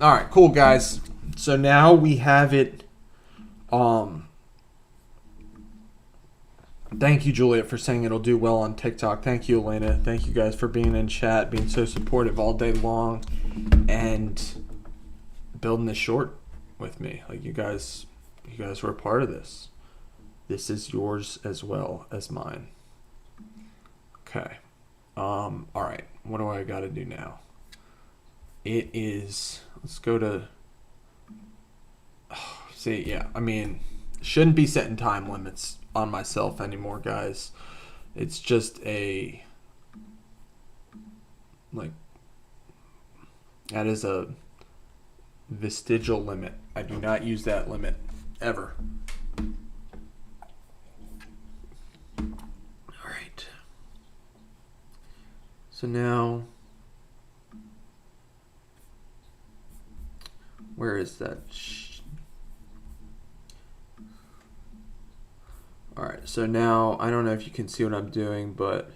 All right, cool, guys. So now we have it. Thank you, Juliet, for saying it'll do well on TikTok. Thank you, Elena. Thank you guys for being in chat, being so supportive all day long, and building this short with me. Like you guys were a part of this. This is yours as well as mine. Okay. All right. What do I got to do now? It is. Let's go to. See, yeah. I mean, shouldn't be setting time limits on myself anymore, guys. It's just that is a vestigial limit. I do not use that limit ever. All right. So now, where is that? All right, so now, I don't know if you can see what I'm doing, but...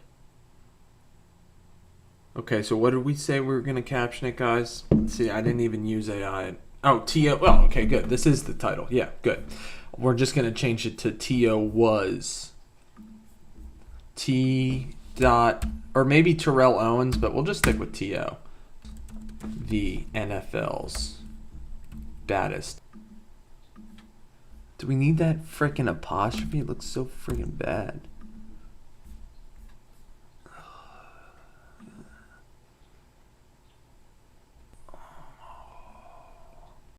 Okay, so what did we say we were going to caption it, guys? Let's see, I didn't even use AI. Oh, T.O. Oh, okay, good. This is the title. Yeah, good. We're just going to change it to T.O. was T. dot... Or maybe Terrell Owens, but we'll just stick with T.O. The NFL's baddest. Do we need that frickin' apostrophe? It looks so friggin' bad.